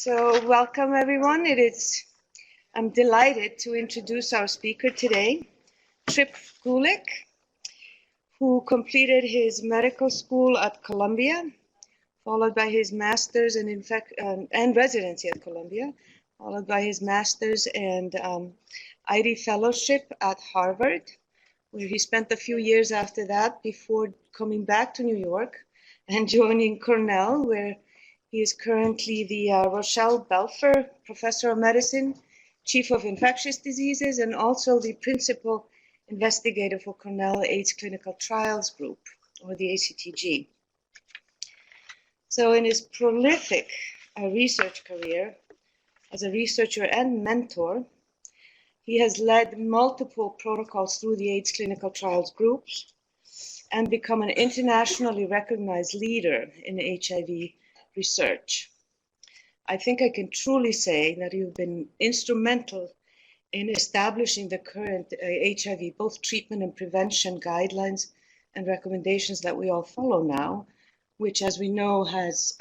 So welcome everyone. I'm delighted to introduce our speaker today, Trip Gulick, who completed his medical school at Columbia, followed by his master's and residency at Columbia, followed by his master's and ID fellowship at Harvard, where he spent a few years after that before coming back to New York and joining Cornell, where he is currently the Rochelle Belfer Professor of Medicine, Chief of Infectious Diseases, and also the Principal Investigator for Cornell AIDS Clinical Trials Group, or the ACTG. So in his prolific research career, as a researcher and mentor, he has led multiple protocols through the AIDS Clinical Trials Groups and become an internationally recognized leader in HIV research. I think I can truly say that you've been instrumental in establishing the current HIV, both treatment and prevention guidelines and recommendations that we all follow now, which, as we know, has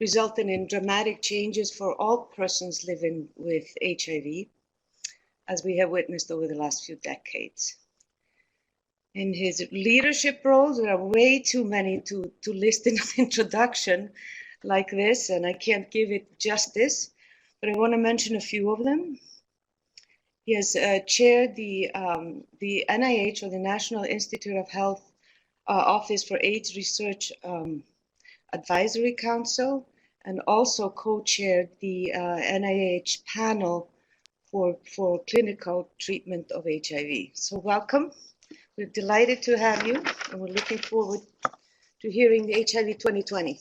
resulted in dramatic changes for all persons living with HIV, as we have witnessed over the last few decades. In his leadership roles, there are way too many to list in an introduction like this, and I can't give it justice, but I want to mention a few of them. He has chaired the NIH, or the National Institute of Health Office for AIDS Research Advisory Council, and also co-chaired the NIH panel for clinical treatment of HIV. So welcome. We're delighted to have you, and we're looking forward to hearing the HIV 2020.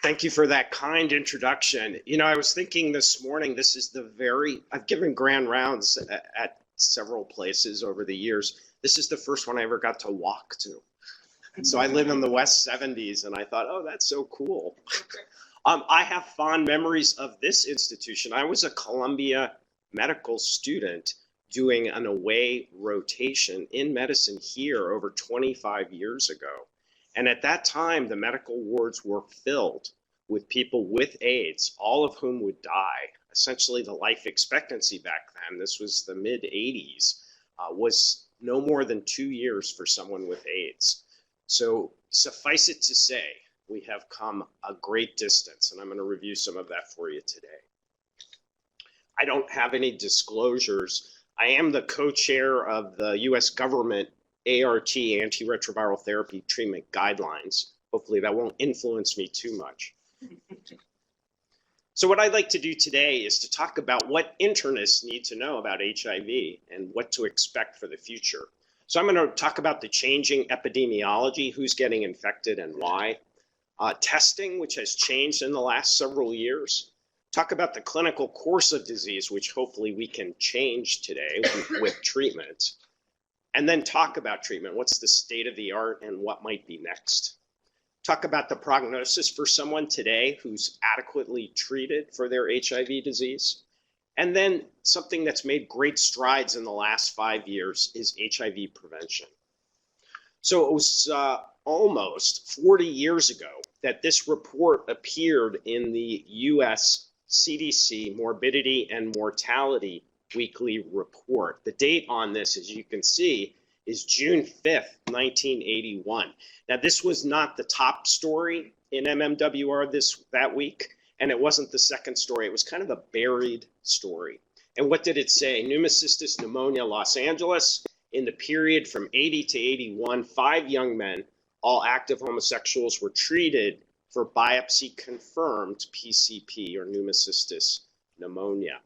Thank you for that kind introduction. You know, I was thinking this morning, I've given grand rounds at several places over the years. This is the first one I ever got to walk to. So I live in the West 70s, and I thought, oh, that's so cool. I have fond memories of this institution. I was a Columbia medical student doing an away rotation in medicine here over 25 years ago. And at that time, the medical wards were filled with people with AIDS, all of whom would die. Essentially, the life expectancy back then, this was the mid-80s, was no more than 2 years for someone with AIDS. So suffice it to say, we have come a great distance, and I'm going to review some of that for you today. I don't have any disclosures. I am the co-chair of the U.S. government ART, Antiretroviral Therapy Treatment Guidelines. Hopefully that won't influence me too much. So what I'd like to do today is to talk about what internists need to know about HIV and what to expect for the future. So I'm going to talk about the changing epidemiology, who's getting infected and why. Testing, which has changed in the last several years. Talk about the clinical course of disease, which hopefully we can change today with treatment. And then talk about treatment. What's the state of the art and what might be next? Talk about the prognosis for someone today who's adequately treated for their HIV disease. And then something that's made great strides in the last 5 years is HIV prevention. So it was almost 40 years ago that this report appeared in the US CDC Morbidity and Mortality weekly report. The date on this, as you can see, is June 5th, 1981. Now, this was not the top story in MMWR that week, and it wasn't the second story. It was kind of a buried story. And what did it say? Pneumocystis pneumonia, Los Angeles. In the period from 80 to 81, 5 young men, all active homosexuals, were treated for biopsy-confirmed PCP, or pneumocystis pneumonia.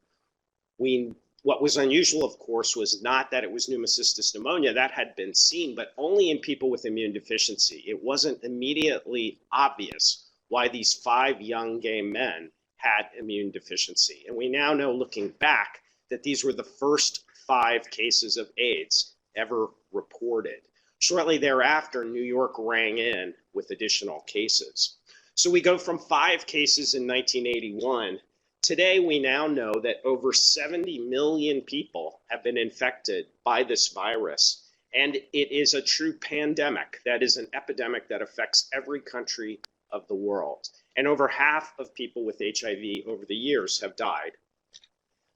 What was unusual, of course, was not that it was pneumocystis pneumonia. That had been seen, but only in people with immune deficiency. It wasn't immediately obvious why these 5 young gay men had immune deficiency. And we now know, looking back, that these were the first 5 cases of AIDS ever reported. Shortly thereafter, New York rang in with additional cases. So we go from 5 cases in 1981. Today, we now know that over 70 million people have been infected by this virus, And it is a true pandemic. That is an epidemic that affects every country of the world. And over half of people with HIV over the years have died,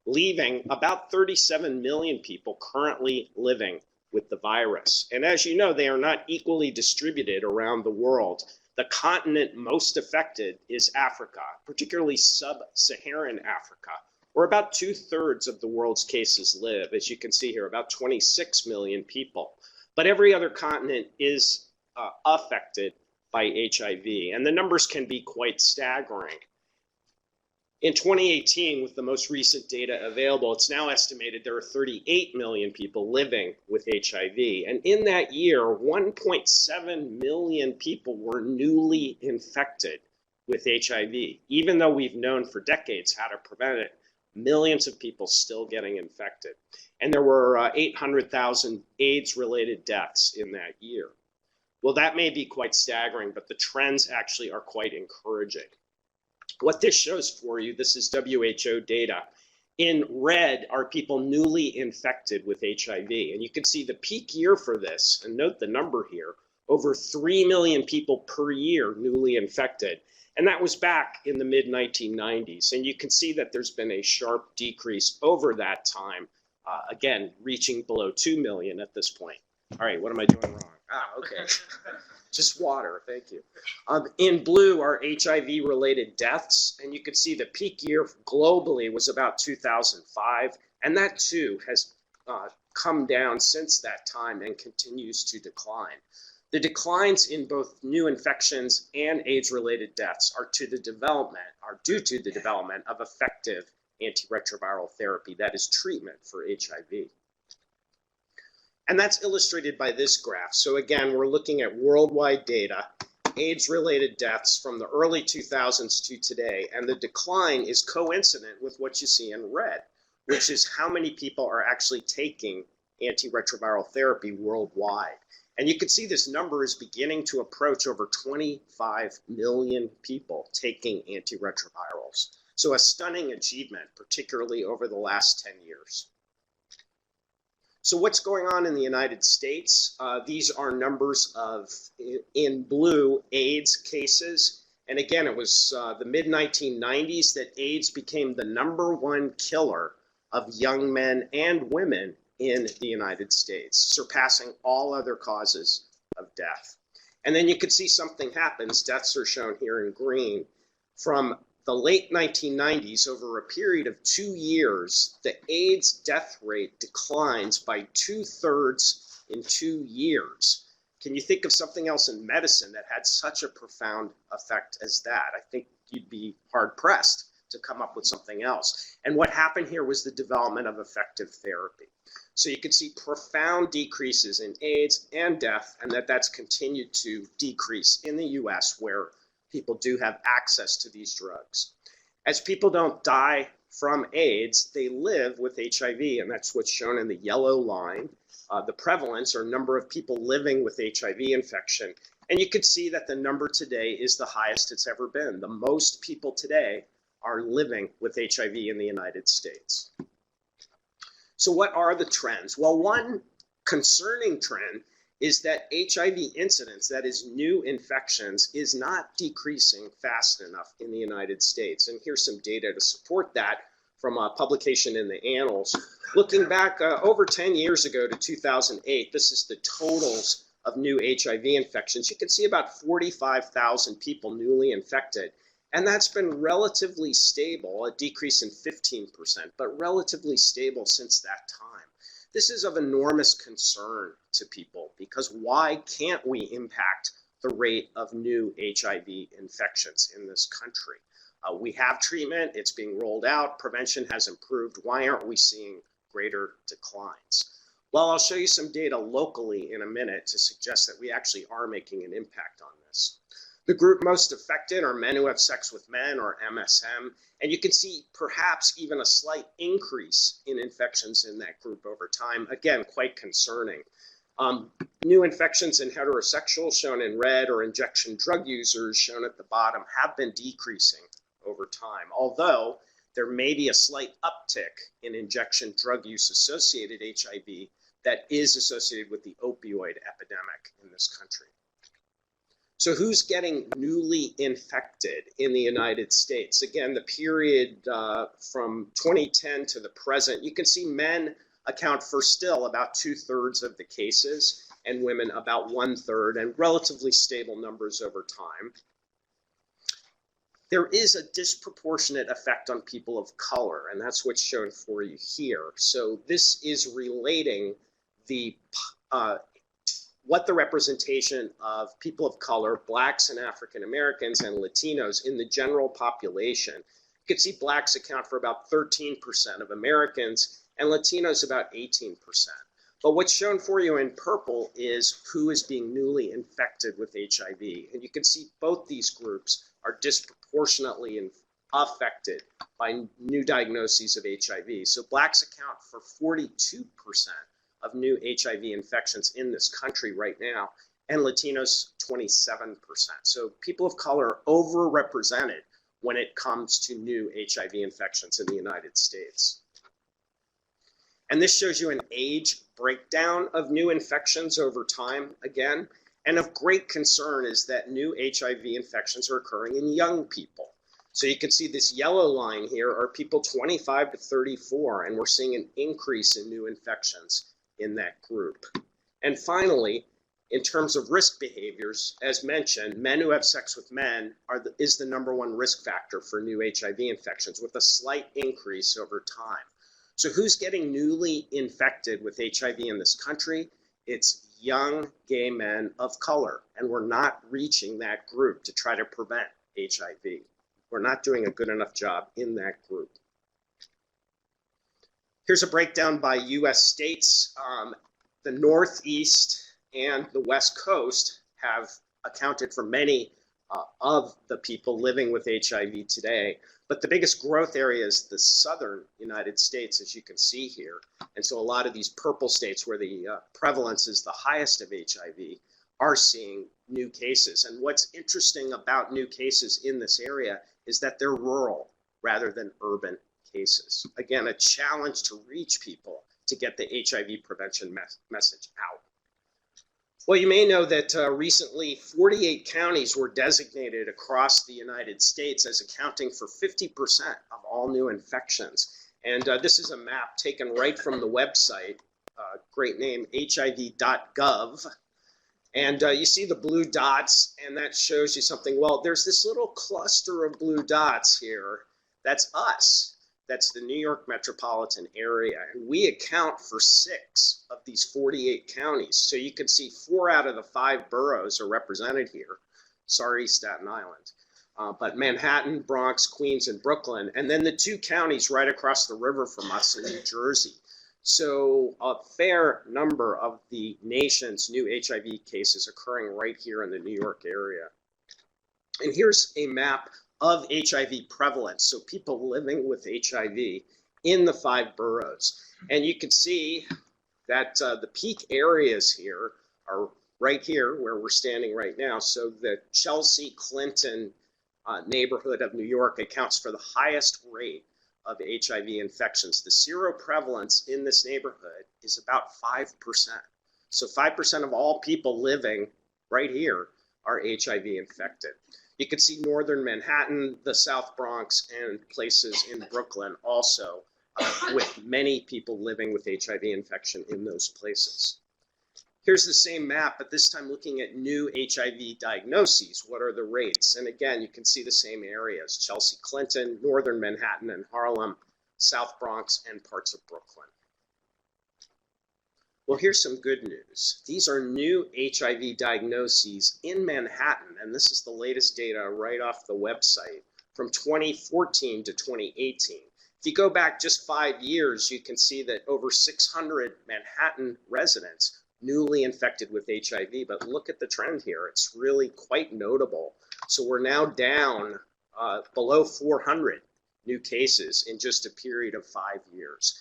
leaving about 37 million people currently living with the virus. And as you know, they are not equally distributed around the world. The continent most affected is Africa, particularly sub-Saharan Africa, where about 2/3 of the world's cases live. As you can see here, about 26 million people. But every other continent is affected by HIV, and the numbers can be quite staggering. In 2018, with the most recent data available, it's now estimated there are 38 million people living with HIV. And in that year, 1.7 million people were newly infected with HIV. Even though we've known for decades how to prevent it, millions of people still getting infected. And there were 800,000 AIDS-related deaths in that year. Well, that may be quite staggering, but the trends actually are quite encouraging. What this shows for you, this is WHO data. In red are people newly infected with HIV. And you can see the peak year for this, and note the number here, over 3 million people per year newly infected. And that was back in the mid-1990s. And you can see that there's been a sharp decrease over that time, again, reaching below 2 million at this point. All right, what am I doing wrong? Okay. Just water, thank you. In blue are HIV-related deaths, and you can see the peak year globally was about 2005, and that too has come down since that time and continues to decline. The declines in both new infections and AIDS-related deaths are due to the development of effective antiretroviral therapy, that is treatment for HIV. And that's illustrated by this graph. So again, we're looking at worldwide data, AIDS-related deaths from the early 2000s to today, and the decline is coincident with what you see in red, which is how many people are actually taking antiretroviral therapy worldwide. And you can see this number is beginning to approach over 25 million people taking antiretrovirals. So a stunning achievement, particularly over the last 10 years. So what's going on in the United States? These are numbers of, in blue, AIDS cases. And again, it was the mid-1990s that AIDS became the #1 killer of young men and women in the United States, surpassing all other causes of death. And then you could see something happens. Deaths are shown here in green. From the late 1990s, over a period of 2 years, the AIDS death rate declines by 2/3 in 2 years. Can you think of something else in medicine that had such a profound effect as that? I think you'd be hard-pressed to come up with something else. And what happened here was the development of effective therapy. So you can see profound decreases in AIDS and death, and that's continued to decrease in the US, where people do have access to these drugs. As people don't die from AIDS, they live with HIV, and that's what's shown in the yellow line, the prevalence or number of people living with HIV infection. And you can see that the number today is the highest it's ever been. The most people today are living with HIV in the United States. So what are the trends? Well, one concerning trend is that HIV incidence, that is new infections, is not decreasing fast enough in the United States. And here's some data to support that from a publication in the Annals. Looking back over 10 years ago to 2008, this is the totals of new HIV infections. You can see about 45,000 people newly infected. And that's been relatively stable, a decrease in 15%, but relatively stable since that time. This is of enormous concern to people because why can't we impact the rate of new HIV infections in this country? We have treatment, it's being rolled out, prevention has improved. Why aren't we seeing greater declines? Well, I'll show you some data locally in a minute to suggest that we actually are making an impact on this. The group most affected are men who have sex with men, or MSM, and you can see perhaps even a slight increase in infections in that group over time. Again, quite concerning. New infections in heterosexuals, shown in red, or injection drug users, shown at the bottom, have been decreasing over time, although there may be a slight uptick in injection drug use associated HIV that is associated with the opioid epidemic in this country. So who's getting newly infected in the United States? Again, the period from 2010 to the present, you can see men account for still about 2/3 of the cases and women about 1/3, and relatively stable numbers over time. There is a disproportionate effect on people of color, and that's what's shown for you here. So this is relating the what the representation of people of color, Blacks and African Americans and Latinos in the general population. You can see Blacks account for about 13% of Americans and Latinos about 18%. But what's shown for you in purple is who is being newly infected with HIV. And you can see both these groups are disproportionately affected by new diagnoses of HIV. So Blacks account for 42% of new HIV infections in this country right now, and Latinos 27%. So people of color are overrepresented when it comes to new HIV infections in the United States. And this shows you an age breakdown of new infections over time again. And of great concern is that new HIV infections are occurring in young people. So you can see this yellow line here are people 25 to 34, and we're seeing an increase in new infections in that group. And finally, in terms of risk behaviors, as mentioned, men who have sex with men is the #1 risk factor for new HIV infections, with a slight increase over time. So who's getting newly infected with HIV in this country? It's young gay men of color, and we're not reaching that group to try to prevent HIV. We're not doing a good enough job in that group. Here's a breakdown by US states. The Northeast and the West Coast have accounted for many of the people living with HIV today. But the biggest growth area is the southern United States, as you can see here. And so a lot of these purple states where the prevalence is the highest of HIV are seeing new cases. And what's interesting about new cases in this area is that they're rural rather than urban cases. Again, a challenge to reach people to get the HIV prevention message out. Well, you may know that recently 48 counties were designated across the United States as accounting for 50% of all new infections. And this is a map taken right from the website, great name, hiv.gov. And you see the blue dots, and that shows you something. Well, there's this little cluster of blue dots here. That's us. That's the New York metropolitan area. And we account for 6 of these 48 counties. So you can see 4 out of the 5 boroughs are represented here. Sorry, Staten Island. But Manhattan, Bronx, Queens, and Brooklyn. And then the 2 counties right across the river from us in New Jersey. So a fair number of the nation's new HIV cases occurring right here in the New York area. And here's a map of HIV prevalence, so people living with HIV in the 5 boroughs. And you can see that the peak areas here are right here where we're standing right now. So the Chelsea, Clinton neighborhood of New York accounts for the highest rate of HIV infections. The seroprevalence in this neighborhood is about 5%. So 5% of all people living right here are HIV infected. You can see northern Manhattan, the South Bronx, and places in Brooklyn also with many people living with HIV infection in those places. Here's the same map, but this time looking at new HIV diagnoses. What are the rates? And again, you can see the same areas: Chelsea, Clinton, northern Manhattan and Harlem, South Bronx, and parts of Brooklyn. Well, here's some good news. These are new HIV diagnoses in Manhattan, and this is the latest data right off the website from 2014 to 2018. If you go back just 5 years, you can see that over 600 Manhattan residents newly infected with HIV, but look at the trend here. It's really quite notable. So we're now down below 400 new cases in just a period of 5 years.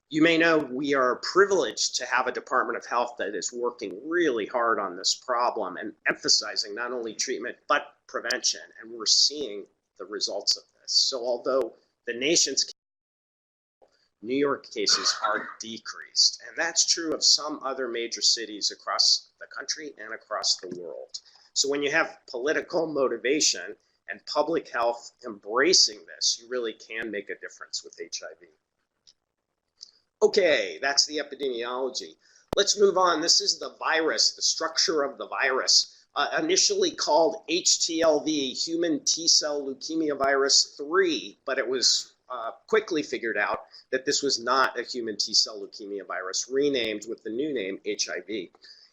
You may know we are privileged to have a Department of Health that is working really hard on this problem and emphasizing not only treatment, but prevention. And we're seeing the results of this. So although the nation's New York cases are decreased. And that's true of some other major cities across the country and across the world. So when you have political motivation and public health embracing this, you really can make a difference with HIV. Okay, that's the epidemiology. Let's move on. This is the virus, the structure of the virus. Initially called HTLV, human T-cell leukemia virus 3, but it was quickly figured out that this was not a human T-cell leukemia virus, renamed with the new name HIV.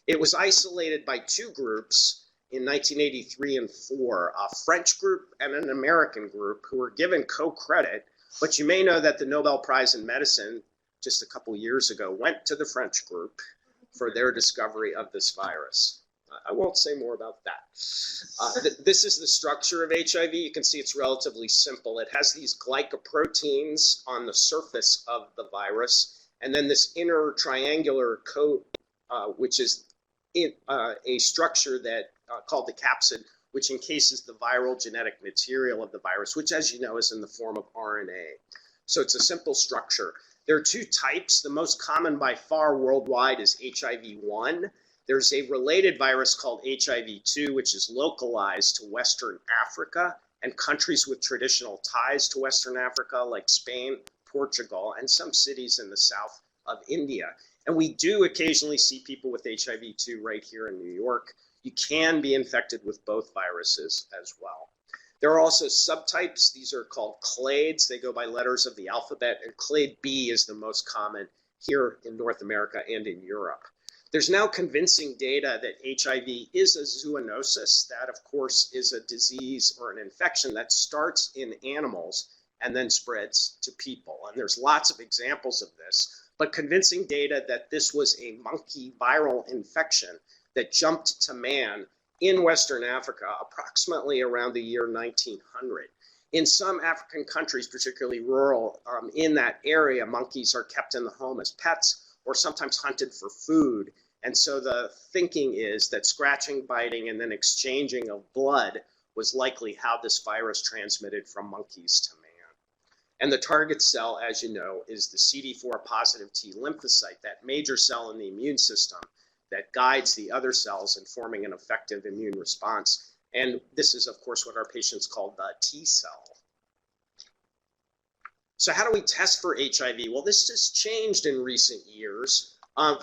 It was isolated by two groups in 1983 and 4, a French group and an American group who were given co-credit, but you may know that the Nobel Prize in Medicine just a couple years ago went to the French group for their discovery of this virus. I won't say more about that. This is the structure of HIV. You can see it's relatively simple. It has these glycoproteins on the surface of the virus, and then this inner triangular coat, which is a structure that called the capsid, which encases the viral genetic material of the virus, which, as you know, is in the form of RNA. So it's a simple structure. There are two types. The most common by far worldwide is HIV-1. There's a related virus called HIV-2, which is localized to Western Africa and countries with traditional ties to Western Africa, like Spain, Portugal, and some cities in the south of India. And we do occasionally see people with HIV-2 right here in New York. You can be infected with both viruses as well. There are also subtypes. These are called clades. They go by letters of the alphabet, and clade B is the most common here in North America and in Europe. There's now convincing data that HIV is a zoonosis. That, of course, is a disease or an infection that starts in animals and then spreads to people. And there's lots of examples of this, but convincing data that this was a monkey viral infection that jumped to man in Western Africa approximately around the year 1900. In some African countries, particularly rural, in that area, monkeys are kept in the home as pets or sometimes hunted for food. And so the thinking is that scratching, biting, and then exchanging of blood was likely how this virus transmitted from monkeys to man. And the target cell, as you know, is the CD4 positive T lymphocyte, that major cell in the immune system that guides the other cells in forming an effective immune response. And this is, of course, what our patients call the T cell. So how do we test for HIV? Well, this has changed in recent years.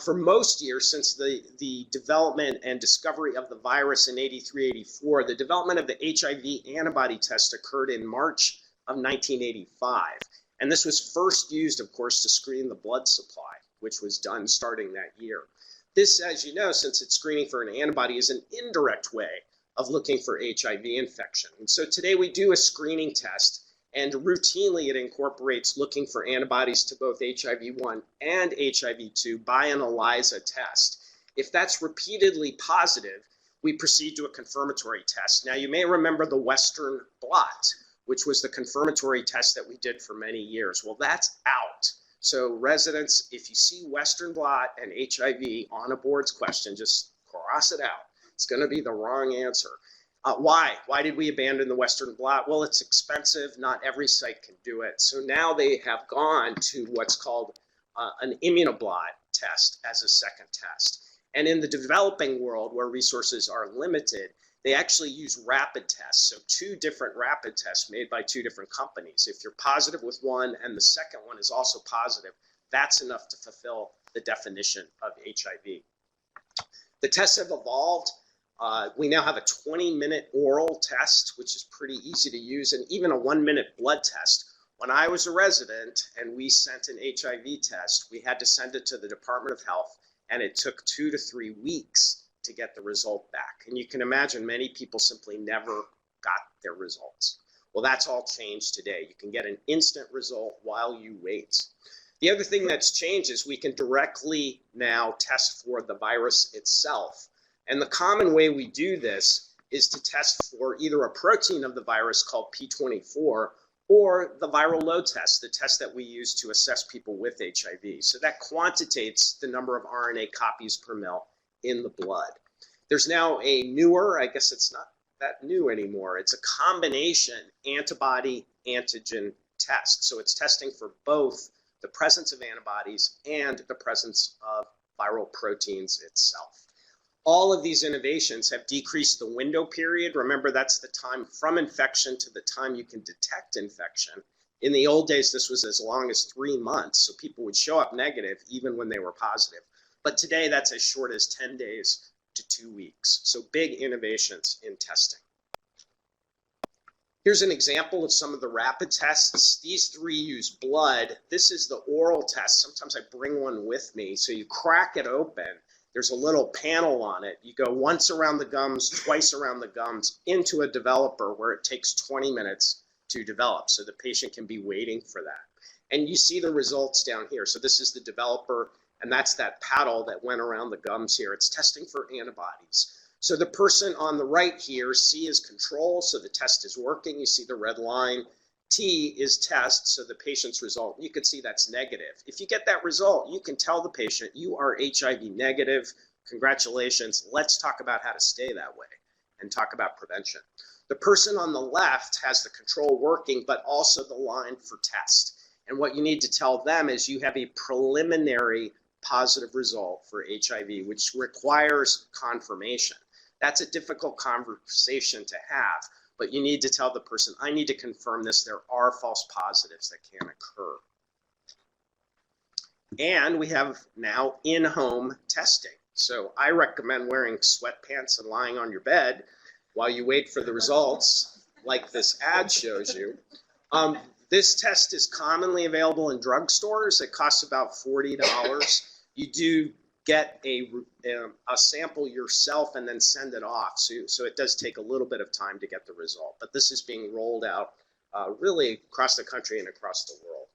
For most years, since the development and discovery of the virus in 83, 84, the development of the HIV antibody test occurred in March of 1985. And this was first used, of course, to screen the blood supply, which was done starting that year. This, as you know, since it's screening for an antibody, is an indirect way of looking for HIV infection. And so today we do a screening test, and routinely it incorporates looking for antibodies to both HIV-1 and HIV-2 by an ELISA test. If that's repeatedly positive, we proceed to a confirmatory test. Now, you may remember the Western blot, which was the confirmatory test that we did for many years. Well, that's out. So residents, if you see Western blot and HIV on a boards question, just cross it out. It's going to be the wrong answer. Why? Why did we abandon the Western blot? Well, it's expensive. Not every site can do it. So now they have gone to what's called an immunoblot test as a second test. And in the developing world, where resources are limited, they actually use rapid tests. So two different rapid tests made by two different companies. If you're positive with one and the second one is also positive, that's enough to fulfill the definition of HIV. The tests have evolved. We now have a 20-minute oral test, which is pretty easy to use, and even a 1-minute blood test. When I was a resident and we sent an HIV test, we had to send it to the Department of Health, and it took 2 to 3 weeks to get the result back. And you can imagine many people simply never got their results. Well, that's all changed today. You can get an instant result while you wait. The other thing that's changed is we can directly now test for the virus itself. And the common way we do this is to test for either a protein of the virus called P24 or the viral load test, the test that we use to assess people with HIV. So that quantitates the number of RNA copies per mil in the blood. There's now a newer, I guess it's not that new anymore, it's a combination antibody antigen test. So it's testing for both the presence of antibodies, and the presence of viral proteins itself. All of these innovations have decreased the window period. Remember, that's the time from infection to the time you can detect infection. In the old days, this was as long as 3 months, so people would show up negative even when they were positive. But today, that's as short as 10 days to 2 weeks. So big innovations in testing. Here's an example of some of the rapid tests. These 3 use blood. This is the oral test. Sometimes I bring one with me. So you crack it open. There's a little panel on it. You go once around the gums, twice around the gums, into a developer where it takes 20 minutes to develop. So the patient can be waiting for that. And you see the results down here. So this is the developer, and that's that paddle that went around the gums here. It's testing for antibodies. So the person on the right here, C is control, so the test is working. You see the red line. T is test, so the patient's result. You can see that's negative. If you get that result, you can tell the patient you are HIV negative. Congratulations. Let's talk about how to stay that way and talk about prevention. The person on the left has the control working, but also the line for test. And what you need to tell them is you have a preliminary positive result for HIV, which requires confirmation. That's a difficult conversation to have, but you need to tell the person, I need to confirm this. There are false positives that can occur. And we have now in-home testing. So I recommend wearing sweatpants and lying on your bed while you wait for the results, like this ad shows you. This test is commonly available in drugstores. It costs about $40. You do get a sample yourself and then send it off. So it does take a little bit of time to get the result. But this is being rolled out really across the country and across the world.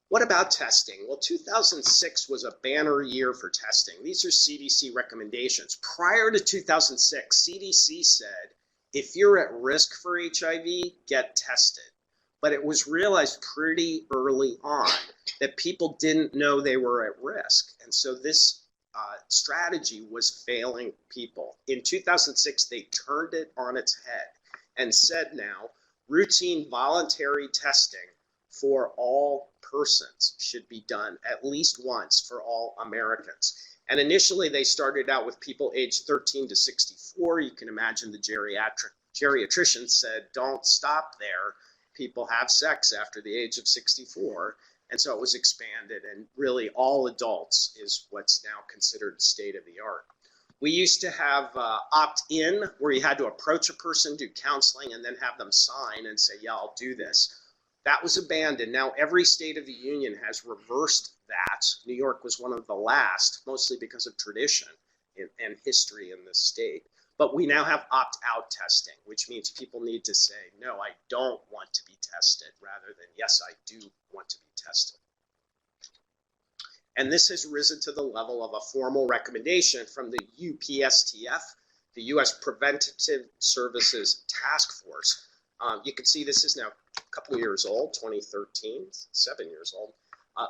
What about testing? Well, 2006 was a banner year for testing. These are CDC recommendations. Prior to 2006, CDC said, if you're at risk for HIV, get tested. But it was realized pretty early on that people didn't know they were at risk. And so this strategy was failing people. In 2006, they turned it on its head and said now, routine voluntary testing for all persons should be done at least once for all Americans. And initially, they started out with people aged 13 to 64. You can imagine the geriatrician said, don't stop there. People have sex after the age of 64. And so it was expanded, and really all adults is what's now considered state of the art. We used to have opt-in, where you had to approach a person, do counseling, and then have them sign and say, yeah, I'll do this. That was abandoned. Now every state of the union has reversed that. New York was one of the last, mostly because of tradition and history in this state. But we now have opt-out testing, which means people need to say, no, I don't want to be tested, rather than, yes, I do want to be tested. And this has risen to the level of a formal recommendation from the UPSTF, the U.S. Preventative Services Task Force. You can see this is now a couple of years old, 2013, 7 years old,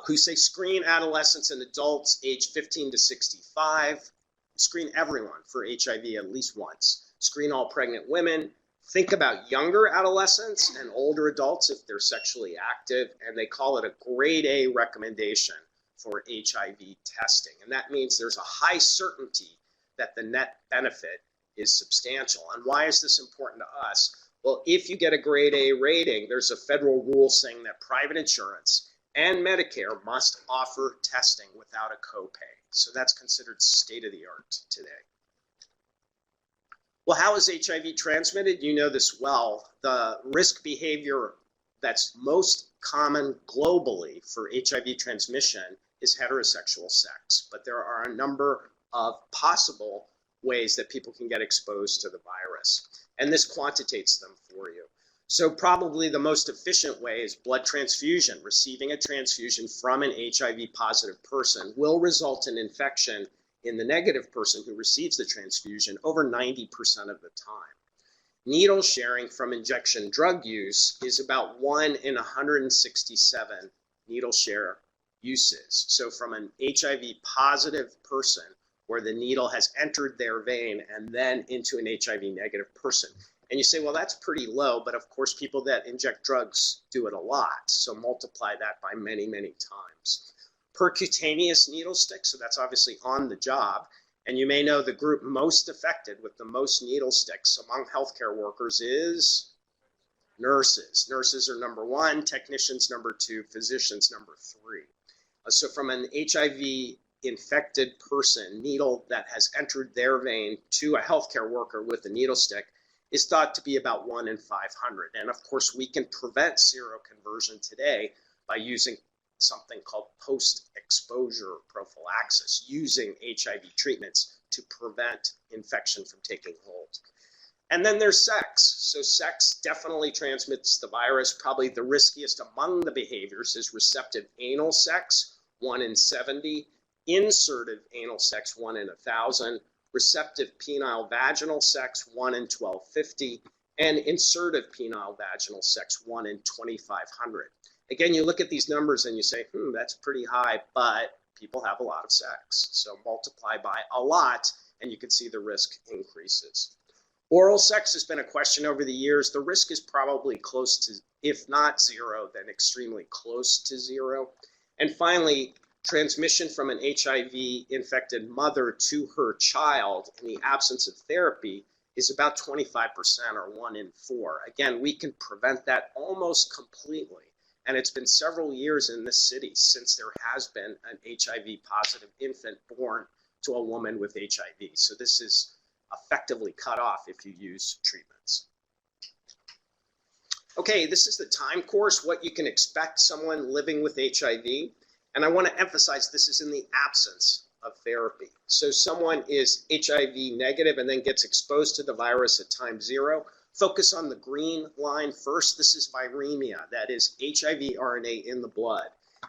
who say screen adolescents and adults aged 15 to 65, screen everyone for HIV at least once. Screen all pregnant women. Think about younger adolescents and older adults if they're sexually active, and they call it a grade A recommendation for HIV testing. And that means there's a high certainty that the net benefit is substantial. And why is this important to us? Well, if you get a grade A rating, there's a federal rule saying that private insurance and Medicare must offer testing without a copay. So that's considered state of the art today. Well, how is HIV transmitted? You know this well. The risk behavior that's most common globally for HIV transmission is heterosexual sex, but there are a number of possible ways that people can get exposed to the virus, and this quantitates them for you. So probably the most efficient way is blood transfusion. Receiving a transfusion from an HIV positive person will result in infection in the negative person who receives the transfusion over 90% of the time. Needle sharing from injection drug use is about 1 in 167 needle share uses. So from an HIV positive person where the needle has entered their vein and then into an HIV negative person. And you say, well, that's pretty low, but of course people that inject drugs do it a lot, so multiply that by many, many times. Percutaneous needle stick, so that's obviously on the job, and you may know the group most affected with the most needle sticks among healthcare workers is nurses. Nurses are number 1, technicians number 2, physicians number 3. So from an HIV infected person, needle that has entered their vein to a healthcare worker with a needle stick is thought to be about 1 in 500. And of course, we can prevent seroconversion today by using something called post-exposure prophylaxis, using HIV treatments to prevent infection from taking hold. And then there's sex. So sex definitely transmits the virus. Probably the riskiest among the behaviors is receptive anal sex, 1 in 70, insertive anal sex, 1 in 1,000, receptive penile vaginal sex, 1 in 1,250, and insertive penile vaginal sex, 1 in 2,500. Again, you look at these numbers and you say, that's pretty high, but people have a lot of sex. So multiply by a lot, and you can see the risk increases. Oral sex has been a question over the years. The risk is probably close to, if not 0, then extremely close to 0. And finally, transmission from an HIV-infected mother to her child in the absence of therapy is about 25% or 1 in 4. Again, we can prevent that almost completely. And it's been several years in this city since there has been an HIV-positive infant born to a woman with HIV. So this is effectively cut off if you use treatments. Okay, this is the time course, what you can expect someone living with HIV. And I want to emphasize this is in the absence of therapy. So someone is HIV negative and then gets exposed to the virus at time 0. Focus on the green line first. This is viremia, that is HIV RNA in the blood.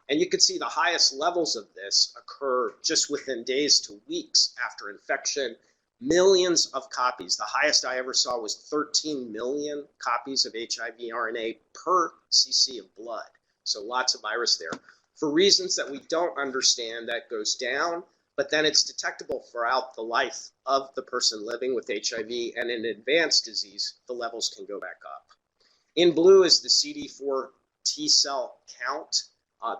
And you can see the highest levels of this occur just within days to weeks after infection. Millions of copies. The highest I ever saw was 13 million copies of HIV RNA per cc of blood. So lots of virus there. For reasons that we don't understand, that goes down, but then it's detectable throughout the life of the person living with HIV, and in advanced disease, the levels can go back up. In blue is the CD4 T cell count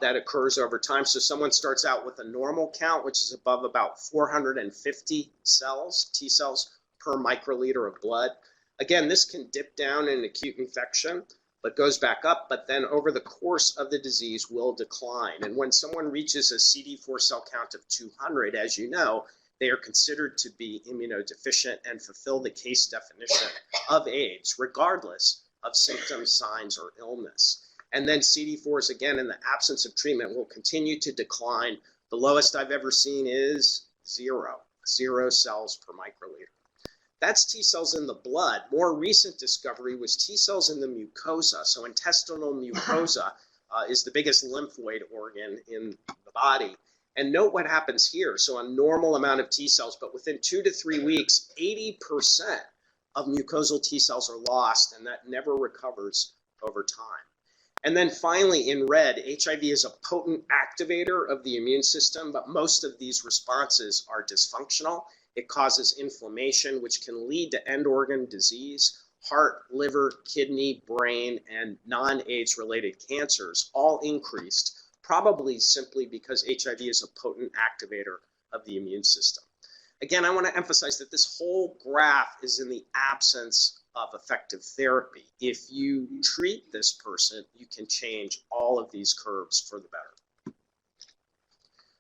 that occurs over time. So someone starts out with a normal count, which is above about 450 cells, T cells per microliter of blood. Again, this can dip down in acute infection, but goes back up, but then over the course of the disease will decline. And when someone reaches a CD4 cell count of 200, as you know, they are considered to be immunodeficient and fulfill the case definition of AIDS, regardless of symptoms, signs, or illness. And then CD4s, again, in the absence of treatment, will continue to decline. The lowest I've ever seen is 0 cells per microliter. That's T cells in the blood. More recent discovery was T cells in the mucosa. So intestinal mucosa is the biggest lymphoid organ in the body. And note what happens here. So a normal amount of T cells, but within 2 to 3 weeks, 80% of mucosal T cells are lost, and that never recovers over time. And then finally, in red, HIV is a potent activator of the immune system, but most of these responses are dysfunctional. It causes inflammation, which can lead to end organ disease, heart, liver, kidney, brain, and non-AIDS related cancers, all increased, probably simply because HIV is a potent activator of the immune system. Again, I want to emphasize that this whole graph is in the absence of effective therapy. If you treat this person, you can change all of these curves for the better.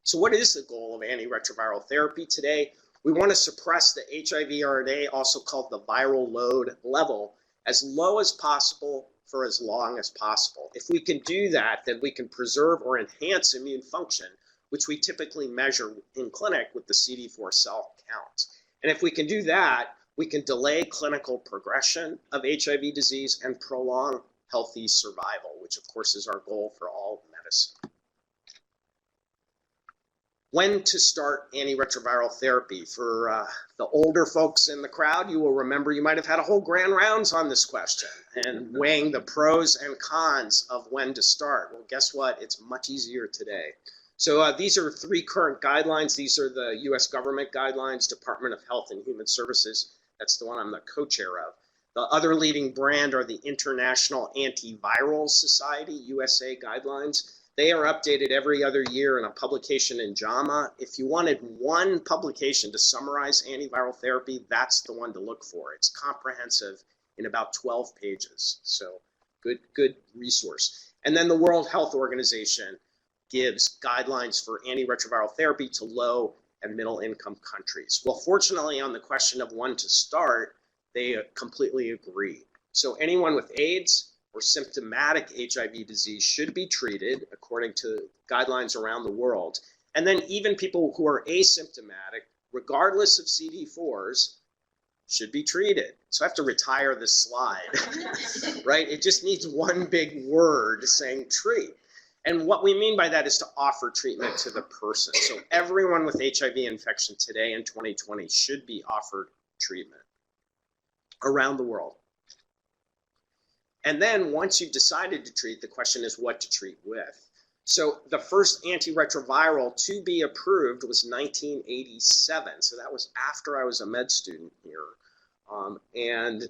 So what is the goal of antiretroviral therapy today? We want to suppress the HIV RNA, also called the viral load level, as low as possible for as long as possible. If we can do that, then we can preserve or enhance immune function, which we typically measure in clinic with the CD4 cell count. And if we can do that, we can delay clinical progression of HIV disease and prolong healthy survival, which of course is our goal for all medicine. When to start antiretroviral therapy. For the older folks in the crowd, you will remember you might have had a whole grand rounds on this question and weighing the pros and cons of when to start. Well, guess what? It's much easier today. So these are 3 current guidelines. These are the US government guidelines, Department of Health and Human Services. That's the one I'm the co-chair of. The other leading brand are the International Antiviral Society, USA guidelines. They are updated every other year in a publication in JAMA. If you wanted one publication to summarize antiviral therapy, that's the one to look for. It's comprehensive in about 12 pages. So good resource. And then the World Health Organization gives guidelines for antiretroviral therapy to low and middle income countries. Well, fortunately, on the question of when to start, they completely agree. So anyone with AIDS or symptomatic HIV disease should be treated according to guidelines around the world. And then even people who are asymptomatic, regardless of CD4s, should be treated. So I have to retire this slide, right? It just needs one big word saying treat. And what we mean by that is to offer treatment to the person. So everyone with HIV infection today in 2020 should be offered treatment around the world. And then once you've decided to treat, the question is what to treat with. So the first antiretroviral to be approved was 1987. So that was after I was a med student here. And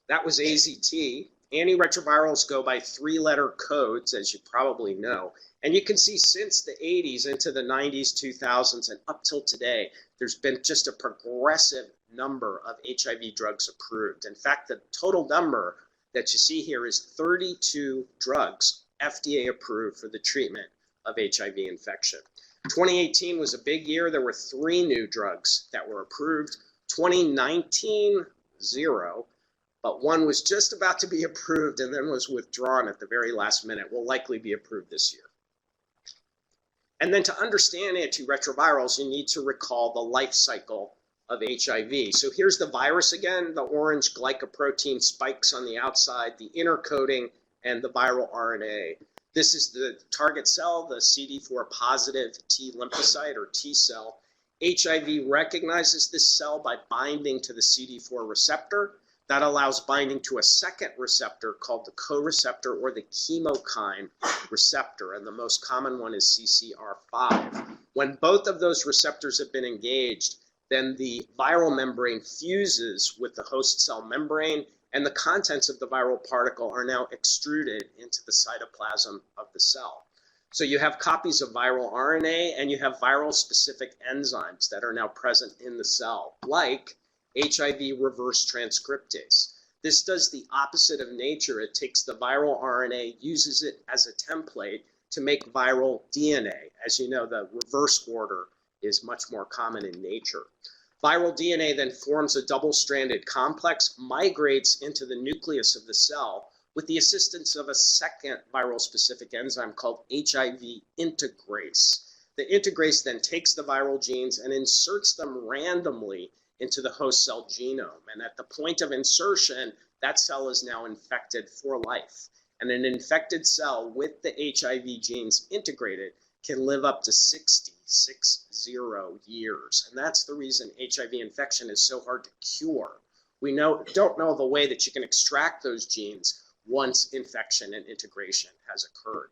that was AZT. Antiretrovirals go by 3-letter codes, as you probably know. And you can see since the 80s into the 90s, 2000s, and up till today, there's been just a progressive number of HIV drugs approved. In fact, the total number that you see here is 32 drugs FDA approved for the treatment of HIV infection. 2018 was a big year. There were 3 new drugs that were approved. 2019, 0. But one was just about to be approved and then was withdrawn at the very last minute. Will likely be approved this year. And then to understand antiretrovirals, you need to recall the life cycle of HIV. So here's the virus again, the orange glycoprotein spikes on the outside, the inner coating, and the viral RNA. This is the target cell, the CD4 positive T lymphocyte or T cell. HIV recognizes this cell by binding to the CD4 receptor. That allows binding to a second receptor called the co-receptor or the chemokine receptor, and the most common one is CCR5. When both of those receptors have been engaged, then the viral membrane fuses with the host cell membrane, and the contents of the viral particle are now extruded into the cytoplasm of the cell. So you have copies of viral RNA, and you have viral-specific enzymes that are now present in the cell, like HIV reverse transcriptase. This does the opposite of nature. It takes the viral RNA, uses it as a template to make viral DNA. As you know, the reverse order is much more common in nature. Viral DNA then forms a double-stranded complex, migrates into the nucleus of the cell with the assistance of a second viral-specific enzyme called HIV integrase. The integrase then takes the viral genes and inserts them randomly into the host cell genome. And at the point of insertion, that cell is now infected for life. And an infected cell with the HIV genes integrated can live up to 60 years. And that's the reason HIV infection is so hard to cure. We don't know of a way that you can extract those genes once infection and integration has occurred.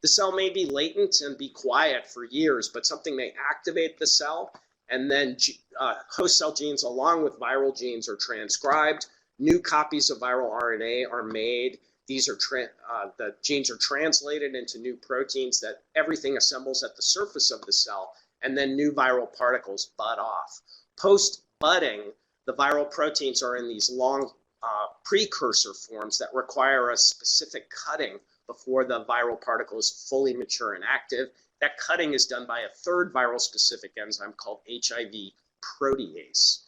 The cell may be latent and be quiet for years, but something may activate the cell, and then host cell genes along with viral genes are transcribed. New copies of viral RNA are made. These are the genes are translated into new proteins that everything assembles at the surface of the cell, and then new viral particles bud off. Post-budding, the viral proteins are in these long precursor forms that require a specific cutting before the viral particle is fully mature and active. That cutting is done by a third viral-specific enzyme called HIV protease.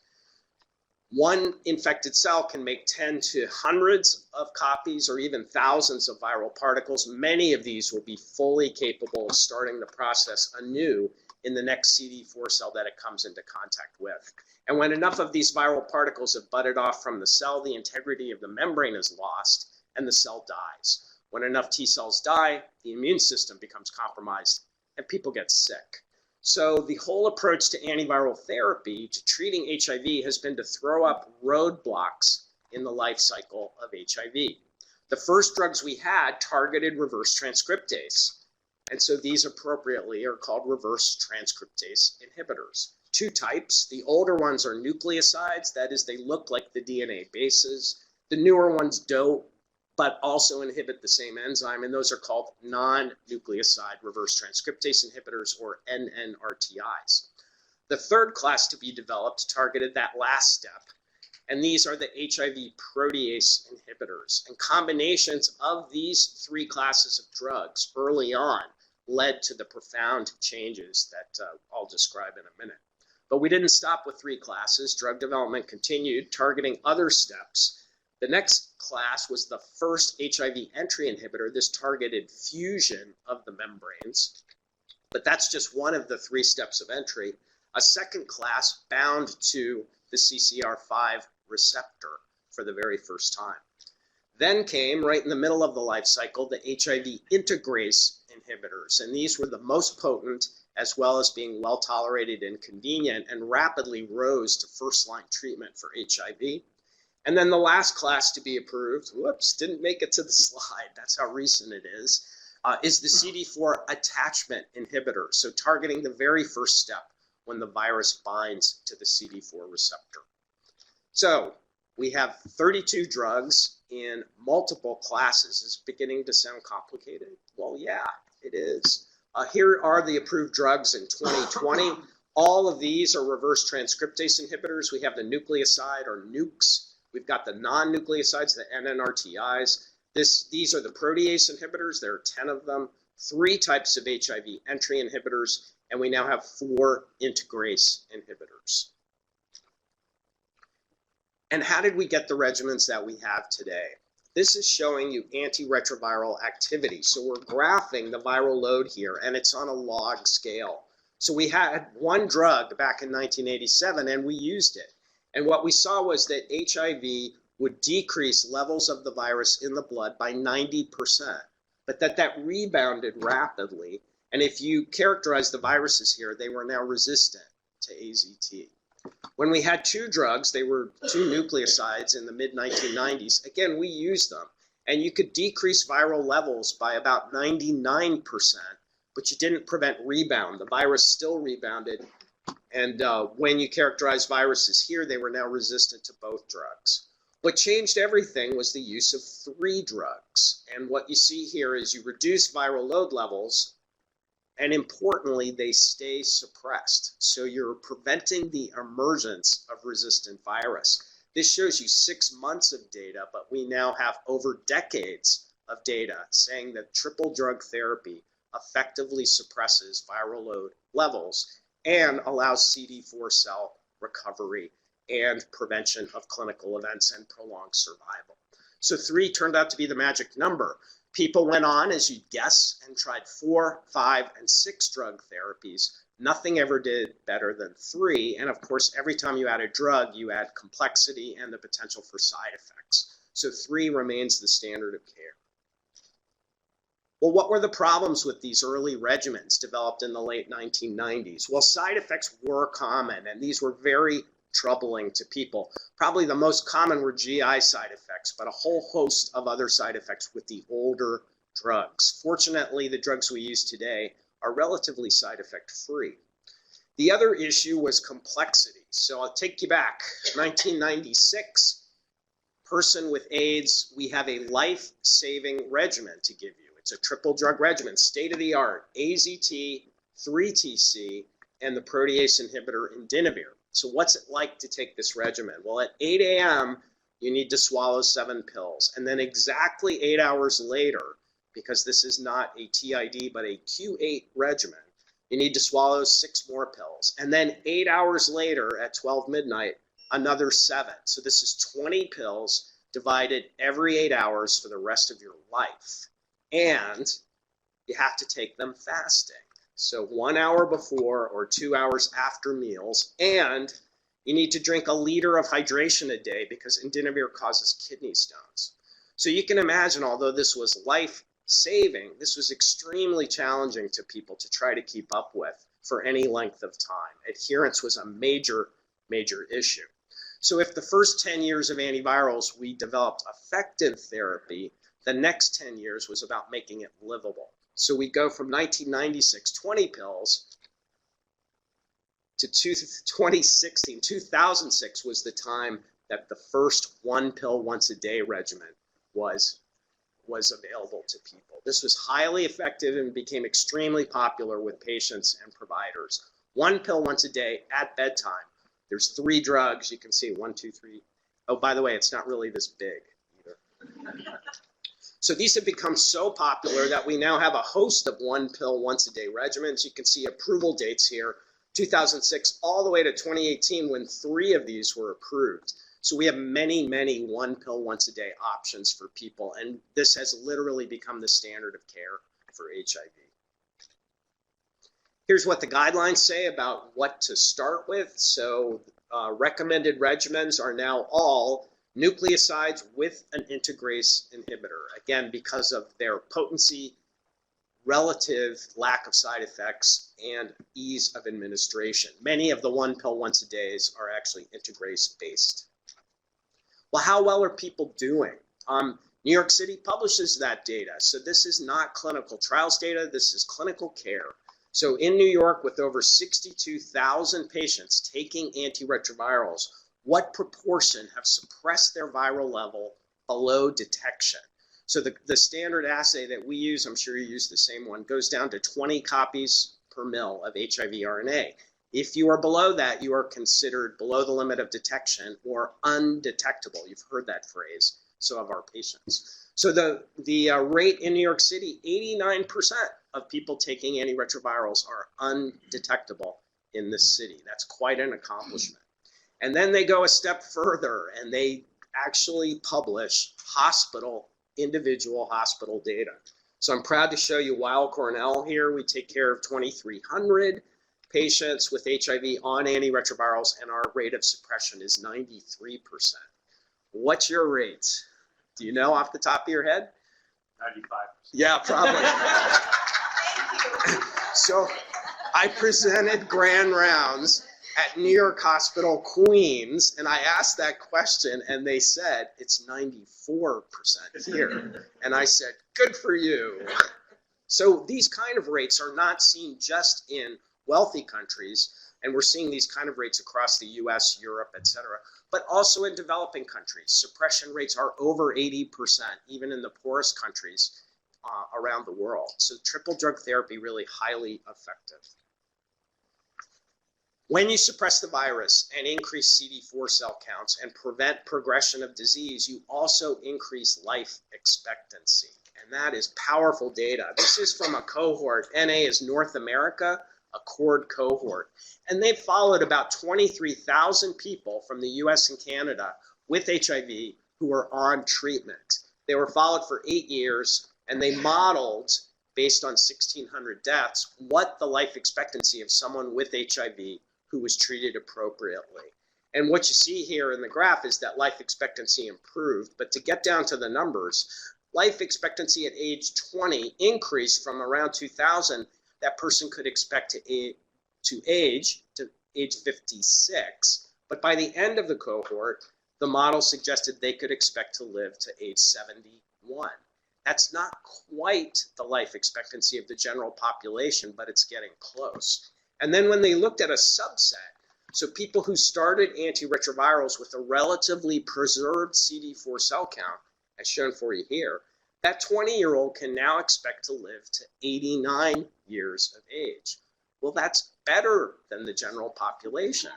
One infected cell can make 10 to hundreds of copies or even thousands of viral particles. Many of these will be fully capable of starting the process anew in the next CD4 cell that it comes into contact with. And when enough of these viral particles have budded off from the cell, the integrity of the membrane is lost and the cell dies. When enough T cells die, the immune system becomes compromised and people get sick. So the whole approach to antiviral therapy to treating HIV has been to throw up roadblocks in the life cycle of HIV. The first drugs we had targeted reverse transcriptase. And so these appropriately are called reverse transcriptase inhibitors. Two types. The older ones are nucleosides. That is, they look like the DNA bases. The newer ones don't, but also inhibit the same enzyme, and those are called non-nucleoside reverse transcriptase inhibitors, or NNRTIs. The third class to be developed targeted that last step, and these are the HIV protease inhibitors. And combinations of these three classes of drugs early on led to the profound changes that I'll describe in a minute. But we didn't stop with three classes. Drug development continued, targeting other steps. The next class was the first HIV entry inhibitor. This targeted fusion of the membranes, but that's just one of the three steps of entry. A second class bound to the CCR5 receptor for the very first time. Then came, right in the middle of the life cycle, the HIV integrase inhibitors, and these were the most potent, as well as being well tolerated and convenient, and rapidly rose to first-line treatment for HIV. And then the last class to be approved, whoops, didn't make it to the slide, that's how recent it is the CD4 attachment inhibitor, so targeting the very first step when the virus binds to the CD4 receptor. So we have 32 drugs in multiple classes. Is it beginning to sound complicated? Well, yeah, it is. Here are the approved drugs in 2020. All of these are reverse transcriptase inhibitors. We have the nucleoside, or nukes. We've got the non-nucleosides, the NNRTIs. These are the protease inhibitors. There are 10 of them, 3 types of HIV entry inhibitors, and we now have 4 integrase inhibitors. And how did we get the regimens that we have today? This is showing you antiretroviral activity. So we're graphing the viral load here, and it's on a log scale. So we had one drug back in 1987, and we used it. And what we saw was that HIV would decrease levels of the virus in the blood by 90%, but that rebounded rapidly. And if you characterize the viruses here, they were now resistant to AZT. When we had 2 drugs, they were 2 nucleosides in the mid-1990s. Again, we used them, and you could decrease viral levels by about 99%, but you didn't prevent rebound. The virus still rebounded, and when you characterize viruses here, they were now resistant to both drugs. What changed everything was the use of 3 drugs, and what you see here is you reduce viral load levels, and importantly, they stay suppressed. So you're preventing the emergence of resistant virus. This shows you 6 months of data, but we now have over decades of data saying that triple drug therapy effectively suppresses viral load levels and allows CD4 cell recovery and prevention of clinical events and prolonged survival. So 3 turned out to be the magic number. People went on, as you'd guess, and tried 4, 5, and 6 drug therapies. Nothing ever did better than 3. And of course, every time you add a drug, you add complexity and the potential for side effects. So 3 remains the standard of care. Well, what were the problems with these early regimens developed in the late 1990s? Well, side effects were common, and these were very troubling to people. Probably the most common were GI side effects, but a whole host of other side effects with the older drugs. Fortunately, the drugs we use today are relatively side effect free. The other issue was complexity. So I'll take you back. 1996, person with AIDS, we have a life-saving regimen to give you. It's a triple drug regimen, state-of-the-art, AZT, 3TC, and the protease inhibitor indinavir. So what's it like to take this regimen? Well, at 8 a.m., you need to swallow 7 pills. And then exactly 8 hours later, because this is not a TID, but a Q8 regimen, you need to swallow 6 more pills. And then 8 hours later at 12 midnight, another 7. So this is 20 pills divided every 8 hours for the rest of your life. And you have to take them fasting. So 1 hour before or 2 hours after meals, and you need to drink a liter of hydration a day because indinavir causes kidney stones. So you can imagine, although this was life-saving, this was extremely challenging to people to try to keep up with for any length of time. Adherence was a major, major issue. So if the first 10 years of antivirals we developed effective therapy, the next 10 years was about making it livable. So we go from 1996, 20 pills, to 2016. 2006 was the time that the first 1 pill once a day regimen was available to people. This was highly effective and became extremely popular with patients and providers. 1 pill once a day at bedtime. There's 3 drugs. You can see 1, 2, 3. Oh, by the way, it's not really this big either. So these have become so popular that we now have a host of 1 pill once a day regimens. You can see approval dates here, 2006 all the way to 2018 when 3 of these were approved. So we have many, many 1 pill once a day options for people, and this has literally become the standard of care for HIV. Here's what the guidelines say about what to start with. So recommended regimens are now all nucleosides with an integrase inhibitor, again, because of their potency, relative lack of side effects, and ease of administration. Many of the 1 pill once a days are actually integrase based. Well, how well are people doing? New York City publishes that data. So this is not clinical trials data, this is clinical care. So in New York, with over 62,000 patients taking antiretrovirals, what proportion have suppressed their viral level below detection? So the standard assay that we use, I'm sure you use the same one, goes down to 20 copies per mil of HIV RNA. If you are below that, you are considered below the limit of detection or undetectable. You've heard that phrase, so have our patients. So the rate in New York City, 89% of people taking antiretrovirals are undetectable in this city. That's quite an accomplishment. And then they go a step further and they actually publish individual hospital data. So I'm proud to show you Weill Cornell here. We take care of 2,300 patients with HIV on antiretrovirals, and our rate of suppression is 93%. What's your rate? Do you know off the top of your head? 95%. Yeah, probably. So I presented grand rounds at New York Hospital Queens, and I asked that question, and they said it's 94% here. And I said, good for you. So these kind of rates are not seen just in wealthy countries, and we're seeing these kind of rates across the US, Europe, etc., but also in developing countries. Suppression rates are over 80%, even in the poorest countries around the world. So triple drug therapy really highly effective. When you suppress the virus and increase CD4 cell counts and prevent progression of disease, you also increase life expectancy. And that is powerful data. This is from a cohort. NA is North America, a cord cohort. And they've followed about 23,000 people from the US and Canada with HIV who were on treatment. They were followed for 8 years, and they modeled, based on 1,600 deaths, what the life expectancy of someone with HIV who was treated appropriately. And what you see here in the graph is that life expectancy improved. But to get down to the numbers, life expectancy at age 20 increased from around 2,000. That person could expect to age 56. But by the end of the cohort, the model suggested they could expect to live to age 71. That's not quite the life expectancy of the general population, but it's getting close. And then when they looked at a subset, so people who started antiretrovirals with a relatively preserved CD4 cell count, as shown for you here, that 20-year-old can now expect to live to 89 years of age. Well, that's better than the general population.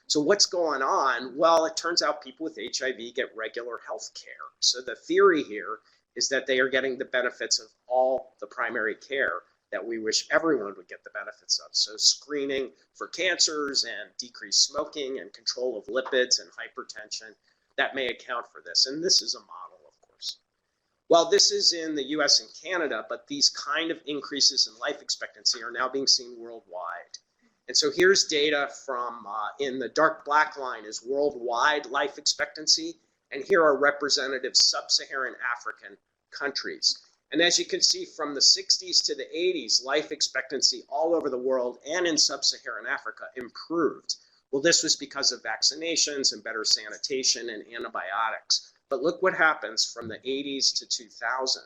So what's going on? Well, it turns out people with HIV get regular health care. So the theory here is that they are getting the benefits of all the primary care that we wish everyone would get the benefits of. So screening for cancers and decreased smoking and control of lipids and hypertension, that may account for this. And this is a model, of course. Well, this is in the US and Canada, but these kind of increases in life expectancy are now being seen worldwide. And so here's data from, in the dark black line is worldwide life expectancy, and here are representative sub-Saharan African countries. And as you can see, from the 60s to the 80s, life expectancy all over the world and in sub-Saharan Africa improved. Well, this was because of vaccinations and better sanitation and antibiotics. But look what happens from the 80s to 2000.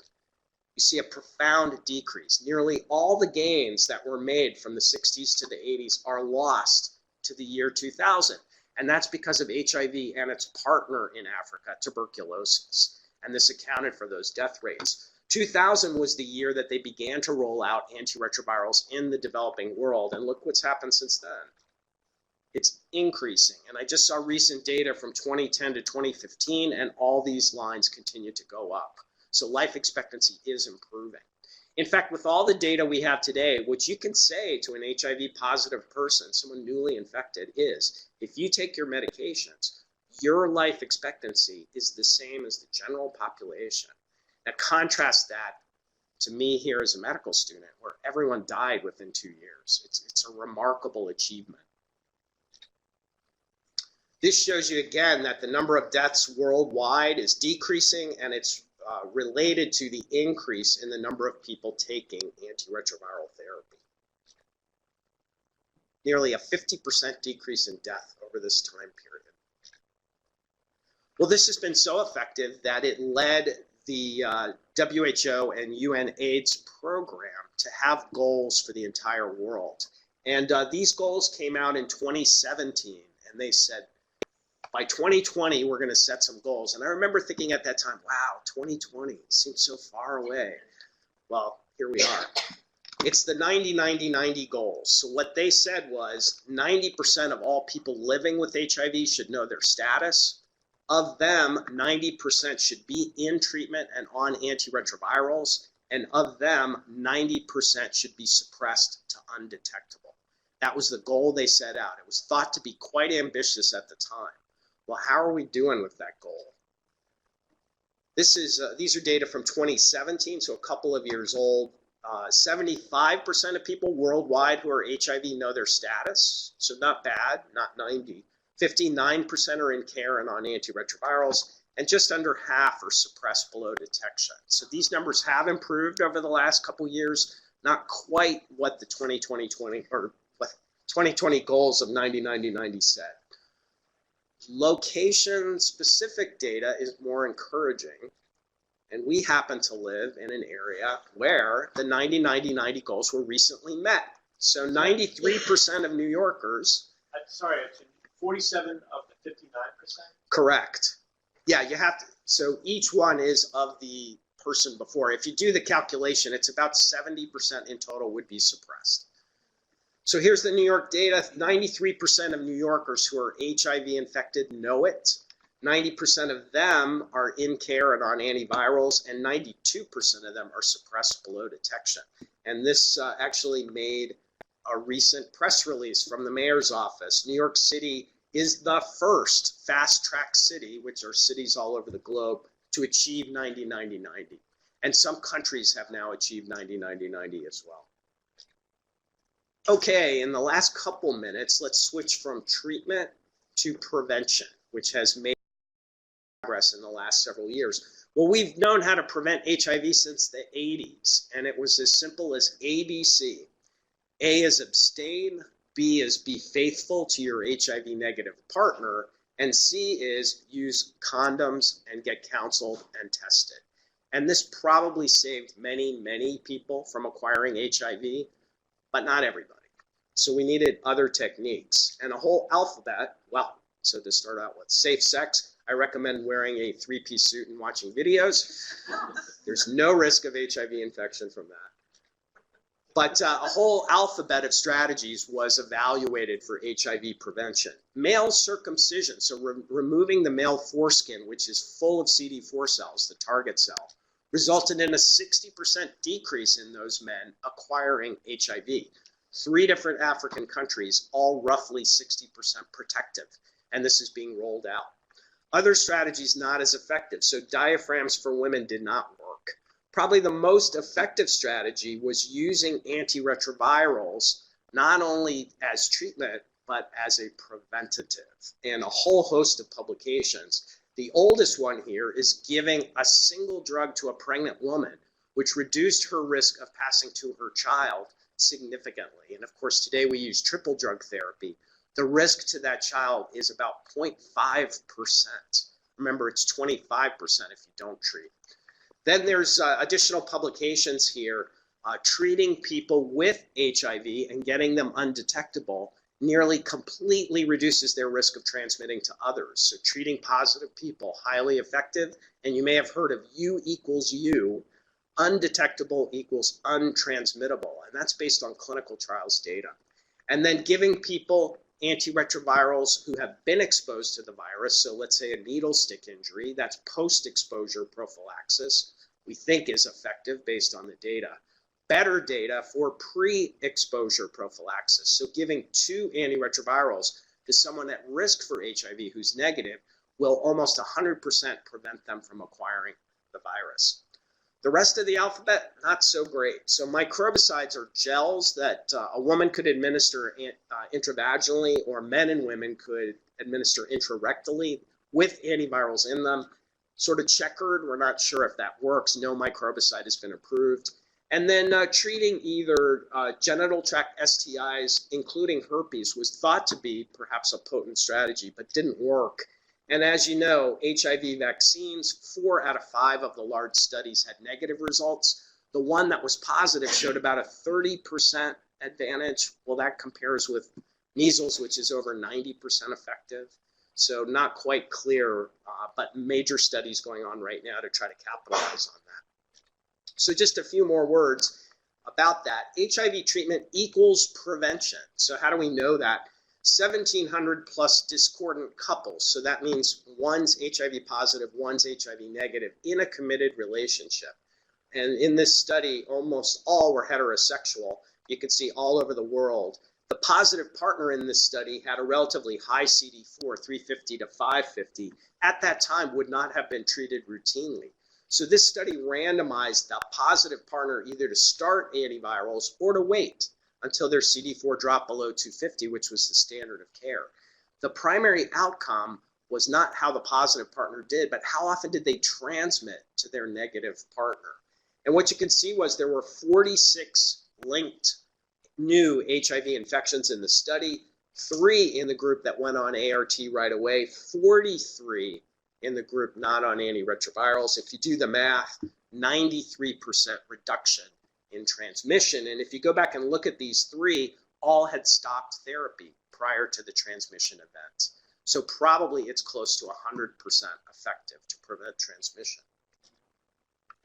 You see a profound decrease. Nearly all the gains that were made from the 60s to the 80s are lost to the year 2000. And that's because of HIV and its partner in Africa, tuberculosis. And this accounted for those death rates. 2000 was the year that they began to roll out antiretrovirals in the developing world. And look what's happened since then. It's increasing. And I just saw recent data from 2010 to 2015, and all these lines continue to go up. So life expectancy is improving. In fact, with all the data we have today, what you can say to an HIV positive person, someone newly infected, is if you take your medications, your life expectancy is the same as the general population. Now contrast that to me here as a medical student, where everyone died within 2 years. It's a remarkable achievement. This shows you again that the number of deaths worldwide is decreasing, and it's related to the increase in the number of people taking antiretroviral therapy. Nearly a 50% decrease in death over this time period. Well, this has been so effective that it led the WHO and UN AIDS program to have goals for the entire world. And these goals came out in 2017, and they said, by 2020, we're going to set some goals. And I remember thinking at that time, wow, 2020 seems so far away. Well, here we are. It's the 90-90-90 goals. So what they said was 90% of all people living with HIV should know their status. Of them, 90% should be in treatment and on antiretrovirals. And of them, 90% should be suppressed to undetectable. That was the goal they set out. It was thought to be quite ambitious at the time. Well, how are we doing with that goal? These are data from 2017, so a couple of years old. 75% of people worldwide who are HIV know their status, so not bad, not 90. 59% are in care and on antiretrovirals, and just under half are suppressed below detection. So these numbers have improved over the last couple years, not quite what the 2020 goals of 90-90-90 said. Location-specific data is more encouraging, and we happen to live in an area where the 90-90-90 goals were recently met. So 93% of New Yorkers... Sorry, 47 of the 59%? Correct. Yeah, you have to. So each one is of the person before. If you do the calculation, it's about 70% in total would be suppressed. So here's the New York data. 93% of New Yorkers who are HIV infected know it. 90% of them are in care and on antivirals, and 92% of them are suppressed below detection. And this actually made a recent press release from the mayor's office. New York City is the first fast-track city, which are cities all over the globe, to achieve 90-90-90. And some countries have now achieved 90-90-90 as well. Okay, in the last couple minutes, let's switch from treatment to prevention, which has made progress in the last several years. Well, we've known how to prevent HIV since the 80s, and it was as simple as ABC. A is abstain, B is be faithful to your HIV negative partner, and C is use condoms and get counseled and tested. And this probably saved many, many people from acquiring HIV, but not everybody. So we needed other techniques and a whole alphabet. Well, so to start out with safe sex, I recommend wearing a three-piece suit and watching videos. There's no risk of HIV infection from that. But a whole alphabet of strategies was evaluated for HIV prevention. Male circumcision, so removing the male foreskin, which is full of CD4 cells, the target cell, resulted in a 60% decrease in those men acquiring HIV. 3 different African countries, all roughly 60% protective, and this is being rolled out. Other strategies not as effective, so diaphragms for women did not work. Probably the most effective strategy was using antiretrovirals, not only as treatment, but as a preventative, and a whole host of publications. The oldest one here is giving a single drug to a pregnant woman, which reduced her risk of passing to her child significantly. And of course, today we use triple drug therapy. The risk to that child is about 0.5%. Remember, it's 25% if you don't treat. Then there's additional publications here treating people with HIV and getting them undetectable nearly completely reduces their risk of transmitting to others. So treating positive people, highly effective. And you may have heard of U equals U, undetectable equals untransmittable. And that's based on clinical trials data. And then giving people antiretrovirals who have been exposed to the virus. So let's say a needle stick injury, that's post-exposure prophylaxis, we think is effective based on the data. Better data for pre-exposure prophylaxis. So giving 2 antiretrovirals to someone at risk for HIV who's negative will almost 100% prevent them from acquiring the virus. The rest of the alphabet, not so great. So microbicides are gels that a woman could administer intravaginally, or men and women could administer intrarectally with antivirals in them. Sort of checkered, we're not sure if that works. No microbicide has been approved. And then treating either genital tract STIs, including herpes, was thought to be perhaps a potent strategy, but didn't work. And as you know, HIV vaccines, 4 out of 5 of the large studies had negative results. The one that was positive showed about a 30% advantage. Well, that compares with measles, which is over 90% effective. So not quite clear, but major studies going on right now to try to capitalize on that. So just a few more words about that. HIV treatment equals prevention. So how do we know that? 1,700 plus discordant couples. So that means one's HIV positive, one's HIV negative in a committed relationship. And in this study, almost all were heterosexual. You can see all over the world. The positive partner in this study had a relatively high CD4, 350 to 550. At that time, would not have been treated routinely. So this study randomized the positive partner either to start antivirals or to wait until their CD4 dropped below 250, which was the standard of care. The primary outcome was not how the positive partner did, but how often did they transmit to their negative partner. And what you can see was there were 46 linked new HIV infections in the study, 3 in the group that went on ART right away, 43 in the group not on antiretrovirals. If you do the math, 93% reduction in transmission. And if you go back and look at these 3, all had stopped therapy prior to the transmission event. So probably it's close to 100% effective to prevent transmission.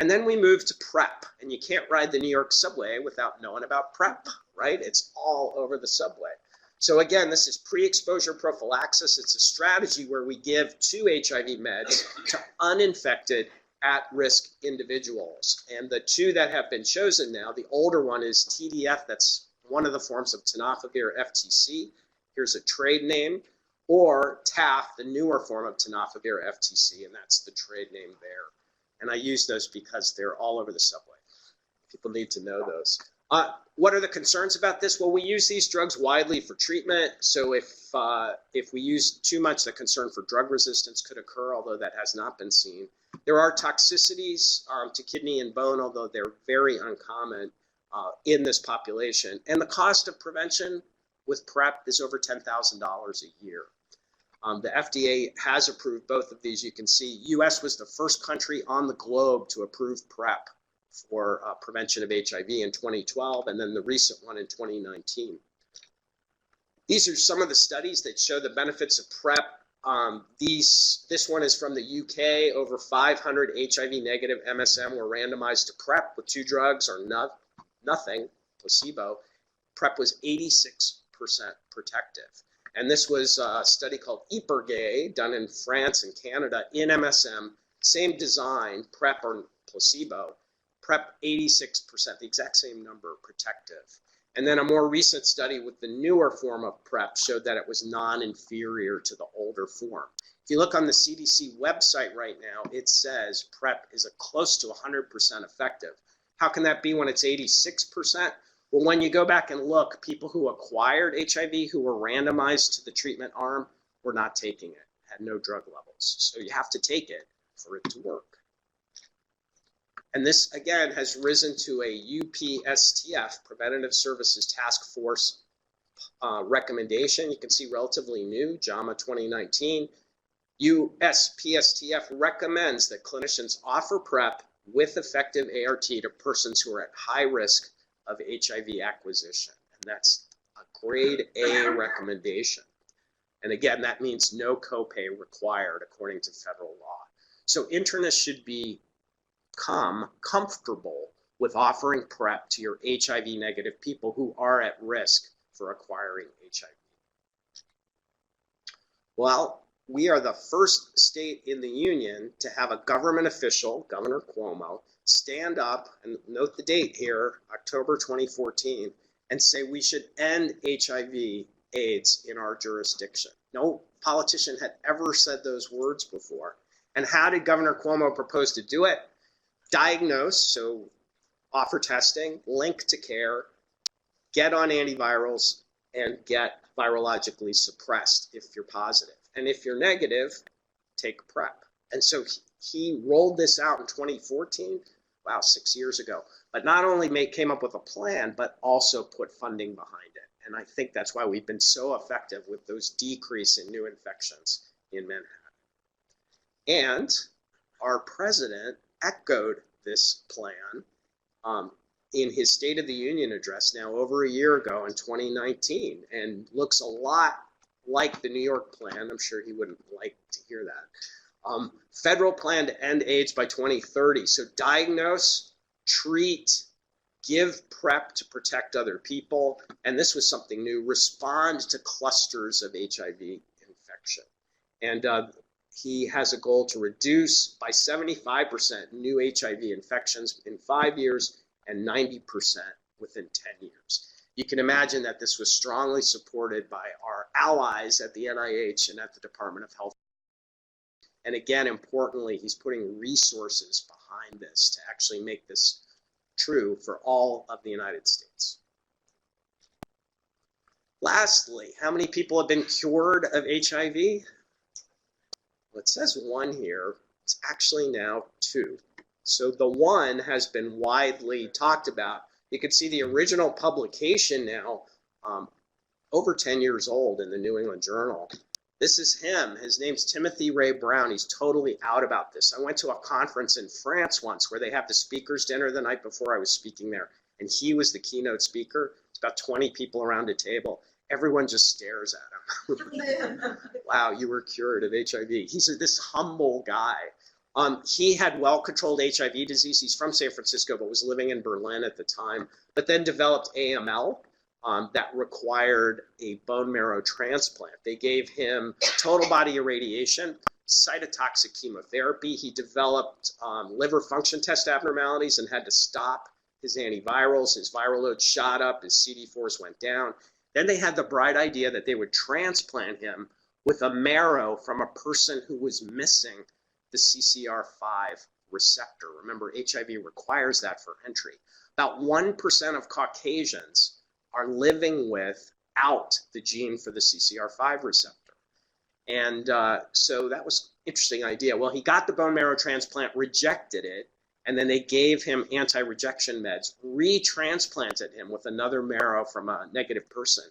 And then we move to PrEP. And you can't ride the New York subway without knowing about PrEP, right? It's all over the subway. So again, this is pre-exposure prophylaxis. It's a strategy where we give 2 HIV meds to uninfected at-risk individuals. And the 2 that have been chosen now, the older one is TDF, that's one of the forms of tenofovir FTC. Here's a trade name. Or TAF, the newer form of tenofovir FTC, and that's the trade name there. And I use those because they're all over the subway. People need to know those. What are the concerns about this? Well, we use these drugs widely for treatment. So if we use too much, the concern for drug resistance could occur, although that has not been seen. There are toxicities to kidney and bone, although they're very uncommon in this population. And the cost of prevention with PrEP is over $10,000 a year. The FDA has approved both of these. You can see US was the first country on the globe to approve PrEP for prevention of HIV in 2012, and then the recent one in 2019. These are some of the studies that show the benefits of PrEP. This one is from the UK. Over 500 HIV negative MSM were randomized to PrEP with 2 drugs or nothing, placebo. PrEP was 86% protective. And this was a study called IPERGAY, done in France and Canada in MSM, same design, PrEP or placebo. PrEP 86%, the exact same number, protective. And then a more recent study with the newer form of PrEP showed that it was non-inferior to the older form. If you look on the CDC website right now, it says PrEP is close to 100% effective. How can that be when it's 86%? Well, when you go back and look, people who acquired HIV who were randomized to the treatment arm were not taking it, had no drug levels. So you have to take it for it to work. And this, again, has risen to a UPSTF, Preventative Services Task Force recommendation. You can see relatively new, JAMA 2019. USPSTF recommends that clinicians offer PrEP with effective ART to persons who are at high risk of HIV acquisition. And that's a grade A recommendation. And again, that means no copay required according to federal law. So internists should become comfortable with offering PrEP to your HIV negative people who are at risk for acquiring HIV. Well, we are the first state in the union to have a government official, Governor Cuomo, stand up, and note the date here, October 2014, and say we should end HIV/AIDS in our jurisdiction. No politician had ever said those words before. And how did Governor Cuomo propose to do it? Diagnose, so offer testing, link to care, get on antivirals, and get virologically suppressed if you're positive. And if you're negative, take PrEP. And so he rolled this out in 2014, wow, 6 years ago. But not only came up with a plan, but also put funding behind it. And I think that's why we've been so effective with those decrease in new infections in Manhattan. And our president echoed this plan in his State of the Union address now over a year ago in 2019, and looks a lot like the New York plan. I'm sure he wouldn't like to hear that. Federal plan to end AIDS by 2030. So diagnose, treat, give PrEP to protect other people. And this was something new, respond to clusters of HIV infection. And he has a goal to reduce by 75% new HIV infections in 5 years and 90% within 10 years. You can imagine that this was strongly supported by our allies at the NIH and at the Department of Health. And again, importantly, he's putting resources behind this to actually make this true for all of the United States. Lastly, how many people have been cured of HIV? Well, it says 1 here. It's actually now 2. So the 1 has been widely talked about. You can see the original publication now, over 10 years old in the New England Journal. This is him. His name's Timothy Ray Brown. He's totally out about this. I went to a conference in France once where they have the speakers dinner the night before I was speaking there, and he was the keynote speaker. It's about 20 people around a table. Everyone just stares at him. Wow, you were cured of HIV. He's this humble guy. He had well-controlled HIV disease. He's from San Francisco, but was living in Berlin at the time, but then developed AML that required a bone marrow transplant. They gave him total body irradiation, cytotoxic chemotherapy. He developed liver function test abnormalities and had to stop his antivirals. His viral load shot up, his CD4s went down. Then they had the bright idea that they would transplant him with a marrow from a person who was missing the CCR5 receptor. Remember, HIV requires that for entry. About 1% of Caucasians are living without the gene for the CCR5 receptor. And so that was an interesting idea. Well, he got the bone marrow transplant, rejected it, and then they gave him anti-rejection meds, retransplanted him with another marrow from a negative person.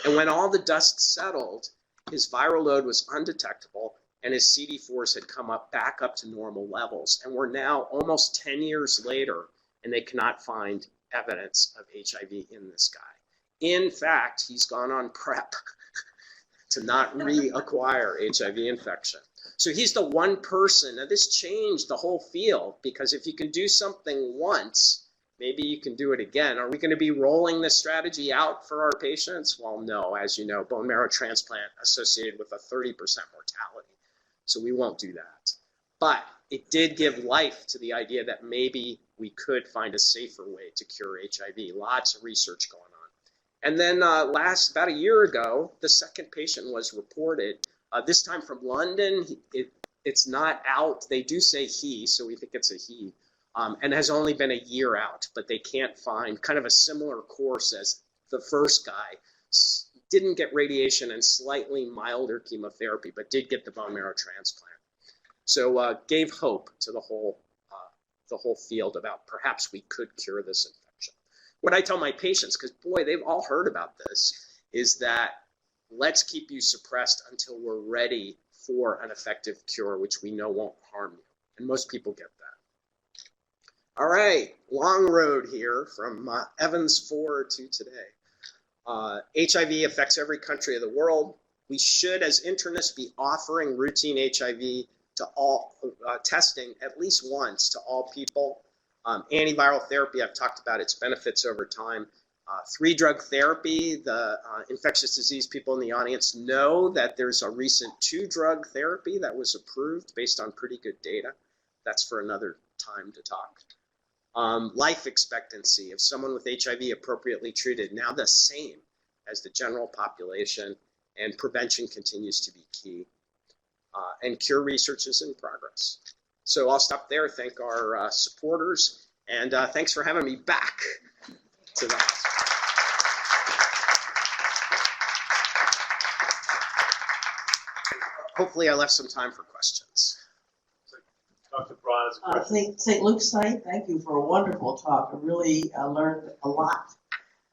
And when all the dust settled, his viral load was undetectable, and his CD4s had come back up to normal levels. And we're now almost 10 years later, and they cannot find evidence of HIV in this guy. In fact, he's gone on PrEP to not reacquire HIV infection. So he's the one person. Now this changed the whole field, because if you can do something once, maybe you can do it again. Are we going to be rolling this strategy out for our patients? Well, no. As you know, bone marrow transplant associated with a 30% mortality. So we won't do that. But it did give life to the idea that maybe we could find a safer way to cure HIV. Lots of research going on. And then about a year ago, the second patient was reported, this time from London. It's not out. They do say he, so we think it's a he, and has only been a year out, but they can't find kind of a similar course as the first guy. Didn't get radiation and slightly milder chemotherapy, but did get the bone marrow transplant. So gave hope to the whole field about perhaps we could cure this infection. What I tell my patients, because boy, they've all heard about this, is that let's keep you suppressed until we're ready for an effective cure, which we know won't harm you. And most people get that. All right, long road here from Evans 4 to today. HIV affects every country of the world. We should, as internists, be offering routine HIV to all testing at least once to all people. Antiviral therapy, I've talked about its benefits over time. 3-drug therapy, the infectious disease people in the audience know that there's a recent 2-drug therapy that was approved based on pretty good data. That's for another time to talk. Life expectancy of someone with HIV appropriately treated, now the same as the general population, and prevention continues to be key. And cure research is in progress. So I'll stop there, thank our supporters, and thanks for having me back to the hospital. Hopefully I left some time for questions. Dr. Braun is a question. St. Luke's site, thank you for a wonderful talk. I really learned a lot.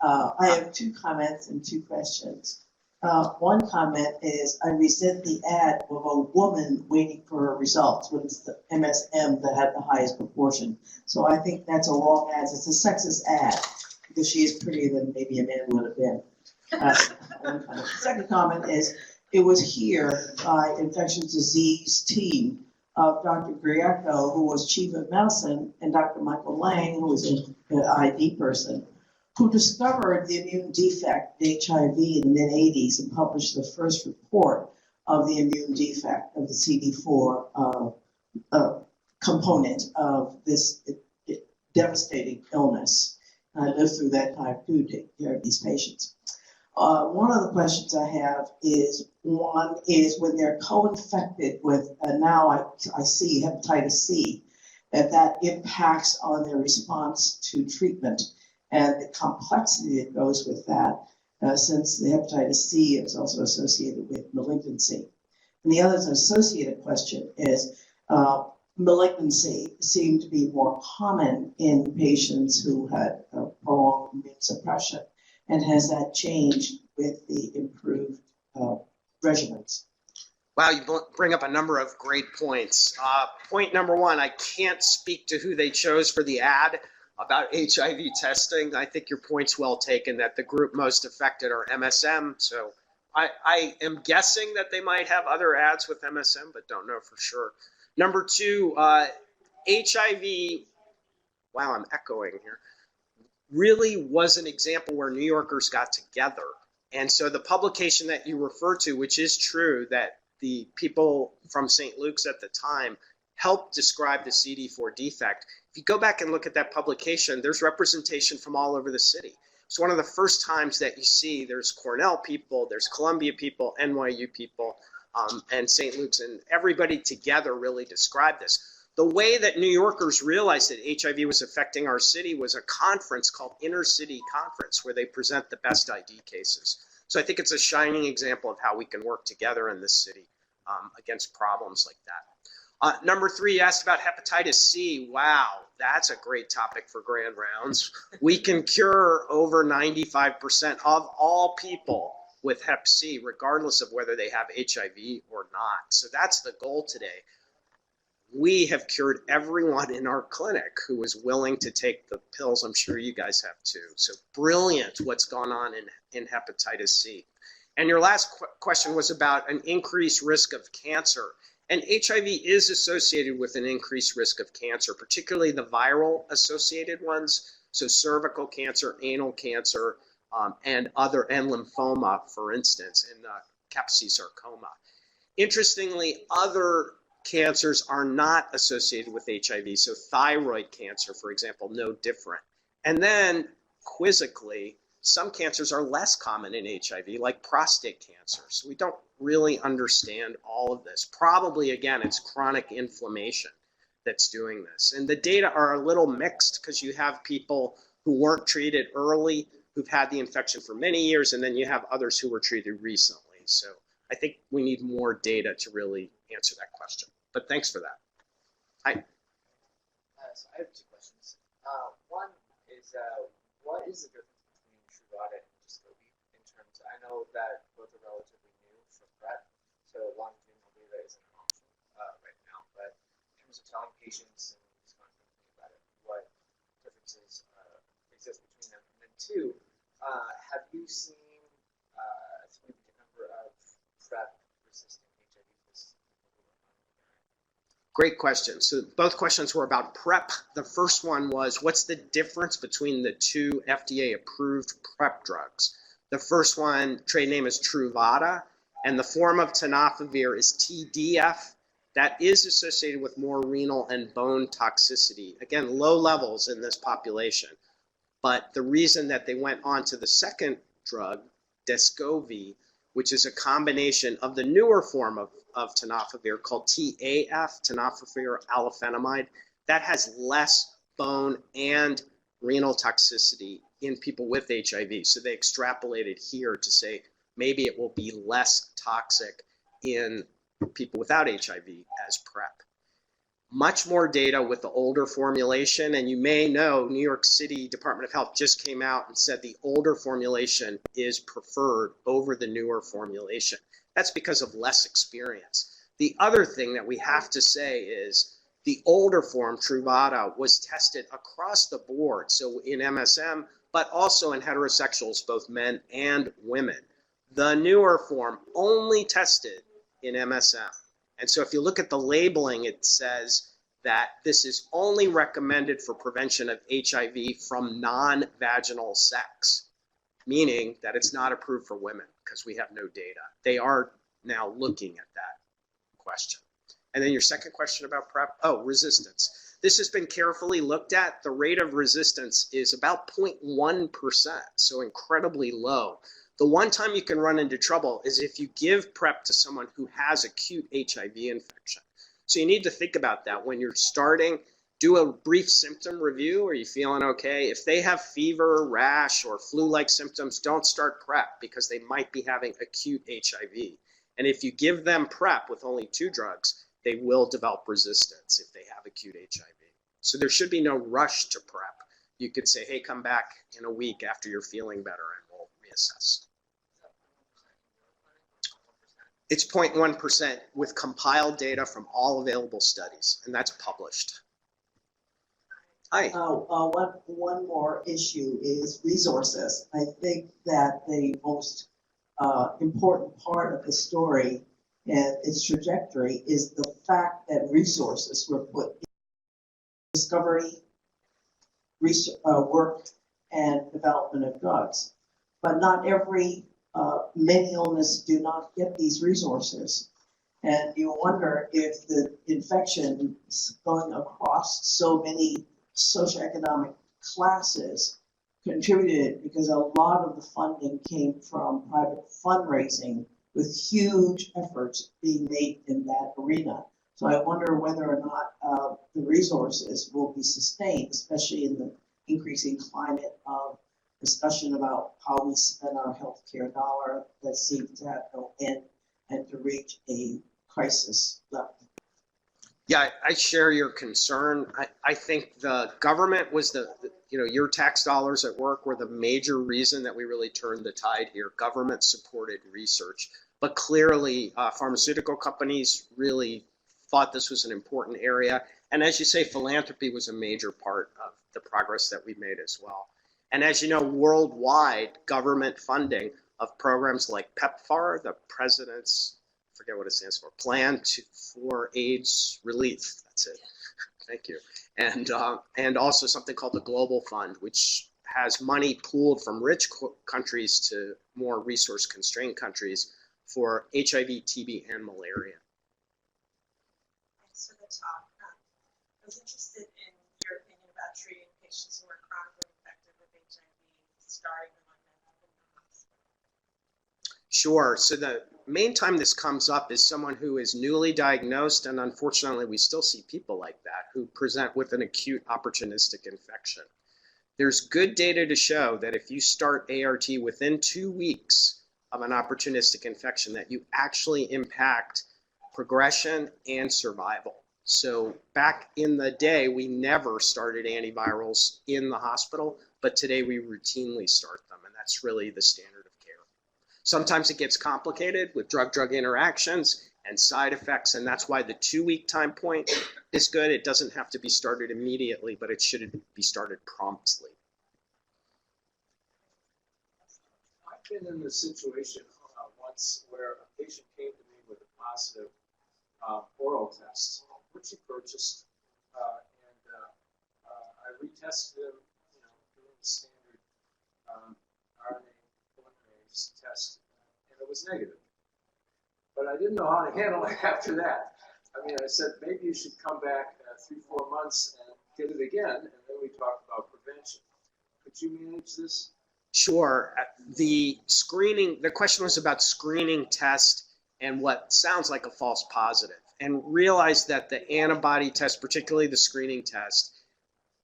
I have 2 comments and 2 questions. One comment is I resent the ad of a woman waiting for her results when it's the MSM that had the highest proportion. So I think that's a wrong ad. It's a sexist ad because she is prettier than maybe a man would have been. One comment. Second comment is it was here by infectious disease team of Dr. Greco, who was chief of medicine, and Dr. Michael Lang, who was an ID person, who discovered the immune defect in HIV in the mid-'80s and published the first report of the immune defect of the CD4 component of this devastating illness. I lived through that time too, taking care of these patients. One of the questions I have is, one is when they're co-infected with, now I see hepatitis C, that impacts on their response to treatment and the complexity that goes with that, since the hepatitis C is also associated with malignancy. And the other associated question is, malignancy seemed to be more common in patients who had prolonged immune suppression. And has that changed with the improved regimens? Wow, you bring up a number of great points. Point number 1, I can't speak to who they chose for the ad about HIV testing. I think your point's well taken that the group most affected are MSM. So I am guessing that they might have other ads with MSM, but don't know for sure. Number 2, HIV, wow, I'm echoing here, really was an example where New Yorkers got together. And so the publication that you refer to, which is true, that the people from St. Luke's at the time helped describe the CD4 defect. If you go back and look at that publication, there's representation from all over the city. It's one of the first times that you see there's Cornell people, there's Columbia people, NYU people, and St. Luke's, and everybody together really described this. The way that New Yorkers realized that HIV was affecting our city was a conference called Inter-City Conference, where they present the best ID cases. So I think it's a shining example of how we can work together in this city against problems like that. Number 3, you asked about hepatitis C. Wow, that's a great topic for grand rounds. We can cure over 95% of all people with hep C, regardless of whether they have HIV or not. So that's the goal today. We have cured everyone in our clinic who was willing to take the pills. I'm sure you guys have too. So brilliant what's gone on in hepatitis C. And your last question was about an increased risk of cancer. And HIV is associated with an increased risk of cancer, particularly the viral associated ones. So cervical cancer, anal cancer, and lymphoma, for instance, and Kaposi sarcoma. Interestingly, other cancers are not associated with HIV. So thyroid cancer, for example, no different. And then quizzically, some cancers are less common in HIV, like prostate cancer. So we don't really understand all of this. Probably, again, it's chronic inflammation that's doing this. And the data are a little mixed because you have people who weren't treated early, who've had the infection for many years, and then you have others who were treated recently. So I think we need more data to really answer that question. But thanks for that. Hi. So I have 2 questions. One is, what is the difference between Truvada and Descovy in terms of, I know that both are relatively new for PrEP, so longitudinal data isn't an option right now, but in terms of telling patients and just kind of thinking about it, what differences exist between them? And then 2, have you seen a significant number of PrEP-resistant HIV cases? Great question. So both questions were about PrEP. The first one was, what's the difference between the two FDA-approved PrEP drugs? The first one, trade name is Truvada, and the form of tenofovir is TDF. That is associated with more renal and bone toxicity. Again, low levels in this population. But the reason that they went on to the second drug, Descovy, which is a combination of the newer form of tenofovir called TAF, tenofovir alafenamide, that has less bone and renal toxicity in people with HIV. So they extrapolated here to say maybe it will be less toxic in people without HIV as PrEP. Much more data with the older formulation, and you may know New York City Department of Health just came out and said the older formulation is preferred over the newer formulation. That's because of less experience. The other thing that we have to say is the older form, Truvada, was tested across the board, so in MSM, but also in heterosexuals, both men and women. The newer form only tested in MSM. And so if you look at the labeling, it says that this is only recommended for prevention of HIV from non-vaginal sex, meaning that it's not approved for women because we have no data. They are now looking at that question. And then your second question about PrEP, resistance. This has been carefully looked at. The rate of resistance is about 0.1%, so incredibly low. The one time you can run into trouble is if you give PrEP to someone who has acute HIV infection. So you need to think about that when you're starting. Do a brief symptom review. Are you feeling okay? If they have fever, rash, or flu-like symptoms, don't start PrEP because they might be having acute HIV. And if you give them PrEP with only 2 drugs, they will develop resistance if they have acute HIV. So there should be no rush to PrEP. You could say, hey, come back in a week after you're feeling better and we'll reassess. It's 0.1% with compiled data from all available studies, and that's published. Hi. One more issue is resources. I think that the most important part of the story and its trajectory is the fact that resources were put in discovery, research, work, and development of drugs. But not every many illnesses do not get these resources. And you wonder if the infection is going across so many socioeconomic classes contributed, because a lot of the funding came from private fundraising with huge efforts being made in that arena. So I wonder whether or not the resources will be sustained, especially in the increasing climate of discussion about how we spend our healthcare dollar that seems to have no end and to reach a crisis level. Yeah, I share your concern. I think the government was your tax dollars at work were the major reason that we really turned the tide here. Government supported research, but clearly pharmaceutical companies really thought this was an important area. And as you say, philanthropy was a major part of the progress that we made as well. And as you know, worldwide government funding of programs like PEPFAR, the President's, I forget what it stands for, Plan for AIDS Relief. That's it. Thank you. And also something called the Global Fund, which has money pooled from rich countries to more resource-constrained countries for HIV, TB, and malaria. Thanks for the talk. I was interested in your opinion about treating patients who are chronically infected with HIV, starting them on meds in the hospital. Sure. So the main time this comes up is someone who is newly diagnosed, and unfortunately we still see people like that who present with an acute opportunistic infection. There's good data to show that if you start ART within 2 weeks of an opportunistic infection, that you actually impact progression and survival. So back in the day, we never started antivirals in the hospital, but today we routinely start them, and that's really the standard of care. Sometimes it gets complicated with drug-drug interactions and side effects, and that's why the 2-week time point is good. It doesn't have to be started immediately, but it should be started promptly. been in the situation once where a patient came to me with a positive oral test, which he purchased, and I retested him, doing the standard RNA polymerase test, and it was negative. But I didn't know how to handle it after that. I mean, I said, maybe you should come back 3-4 months and get it again, and then we talk about prevention. Could you manage this? Sure. The question was about screening test and what sounds like a false positive. And realize that the antibody test, particularly the screening test,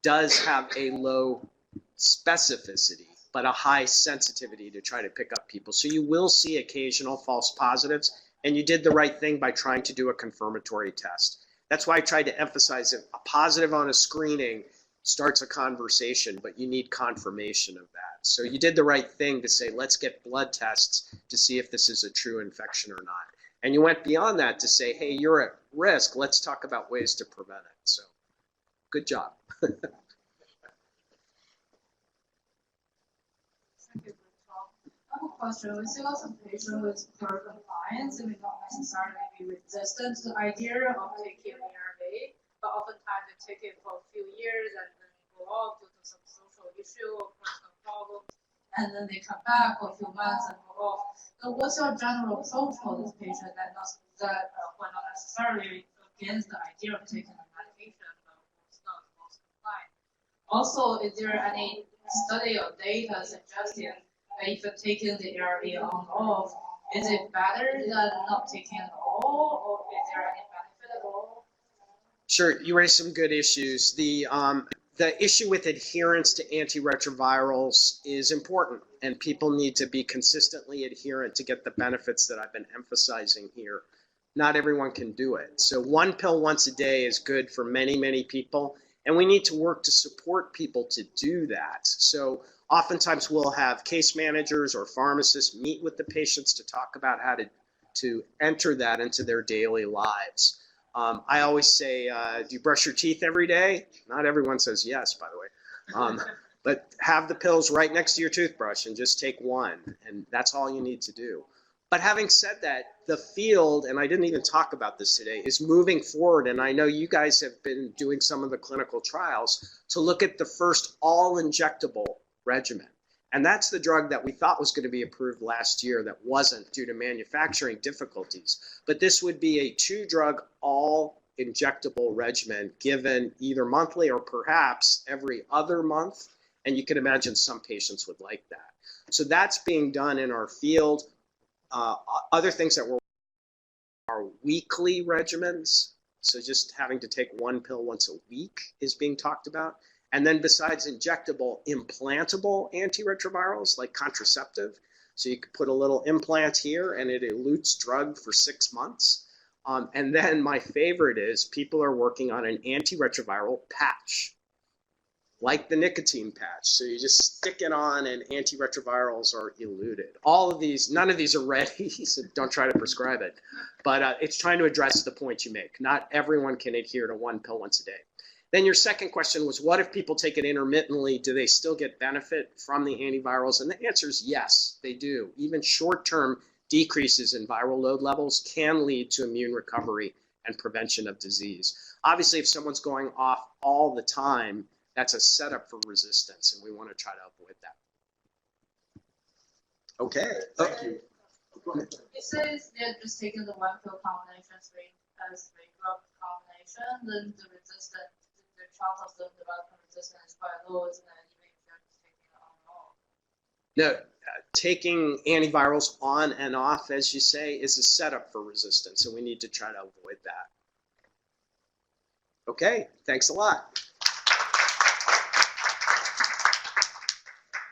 does have a low specificity, but a high sensitivity to try to pick up people. So you will see occasional false positives, and you did the right thing by trying to do a confirmatory test. That's why I tried to emphasize that a positive on a screening starts a conversation, but you need confirmation of that. So you did the right thing to say, let's get blood tests to see if this is a true infection or not. And you went beyond that to say, hey, you're at risk. Let's talk about ways to prevent it. So good job. I have a question. We see lots of patients with poor compliance and may not necessarily be resistant to the idea of taking ARV, but oftentimes they take it for a few years and then go off due to some social issue or personal problems, and then they come back for a few months and go off. So what's your general approach for this patient that were not necessarily against the idea of taking the medication, but who's not most compliant? Also, is there any study or data suggesting that if you're taking the ARV on or off, is it better than not taking it at all, or is there any benefit at all? Sure, you raised some good issues. The issue with adherence to antiretrovirals is important, and people need to be consistently adherent to get the benefits that I've been emphasizing here. Not everyone can do it. So one pill once a day is good for many, many people, and we need to work to support people to do that. So oftentimes we'll have case managers or pharmacists meet with the patients to talk about how to enter that into their daily lives. I always say, do you brush your teeth every day? Not everyone says yes, by the way. But have the pills right next to your toothbrush and just take one, and that's all you need to do. But having said that, the field, and I didn't even talk about this today, is moving forward, and I know you guys have been doing some of the clinical trials to look at the first all-injectable regimen. And that's the drug that we thought was going to be approved last year that wasn't due to manufacturing difficulties. But this would be a 2-drug all-injectable regimen given either monthly or perhaps every other month. And you can imagine some patients would like that. So that's being done in our field. Other things that we're are weekly regimens. So just having to take one pill once a week is being talked about. And then besides injectable, implantable antiretrovirals like contraceptive. So you could put a little implant here and it elutes drug for 6 months. And then my favorite is people are working on an antiretroviral patch, like the nicotine patch. So you just stick it on and antiretrovirals are eluted. All of these, none of these are ready, so don't try to prescribe it. But it's trying to address the point you make. Not everyone can adhere to one pill once a day. Then your second question was, what if people take it intermittently? Do they still get benefit from the antivirals? And the answer is yes, they do. Even short-term decreases in viral load levels can lead to immune recovery and prevention of disease. Obviously, if someone's going off all the time, that's a setup for resistance, and we want to try to avoid that. Okay. Thank you. It says they're just taking the one pill combination as the drug combination, then the resistance, the chance of them developing resistance is quite low, isn't it? Even if they're just taking it on and off. No, taking antivirals on and off, as you say, is a setup for resistance, and we need to try to avoid that. Okay, thanks a lot.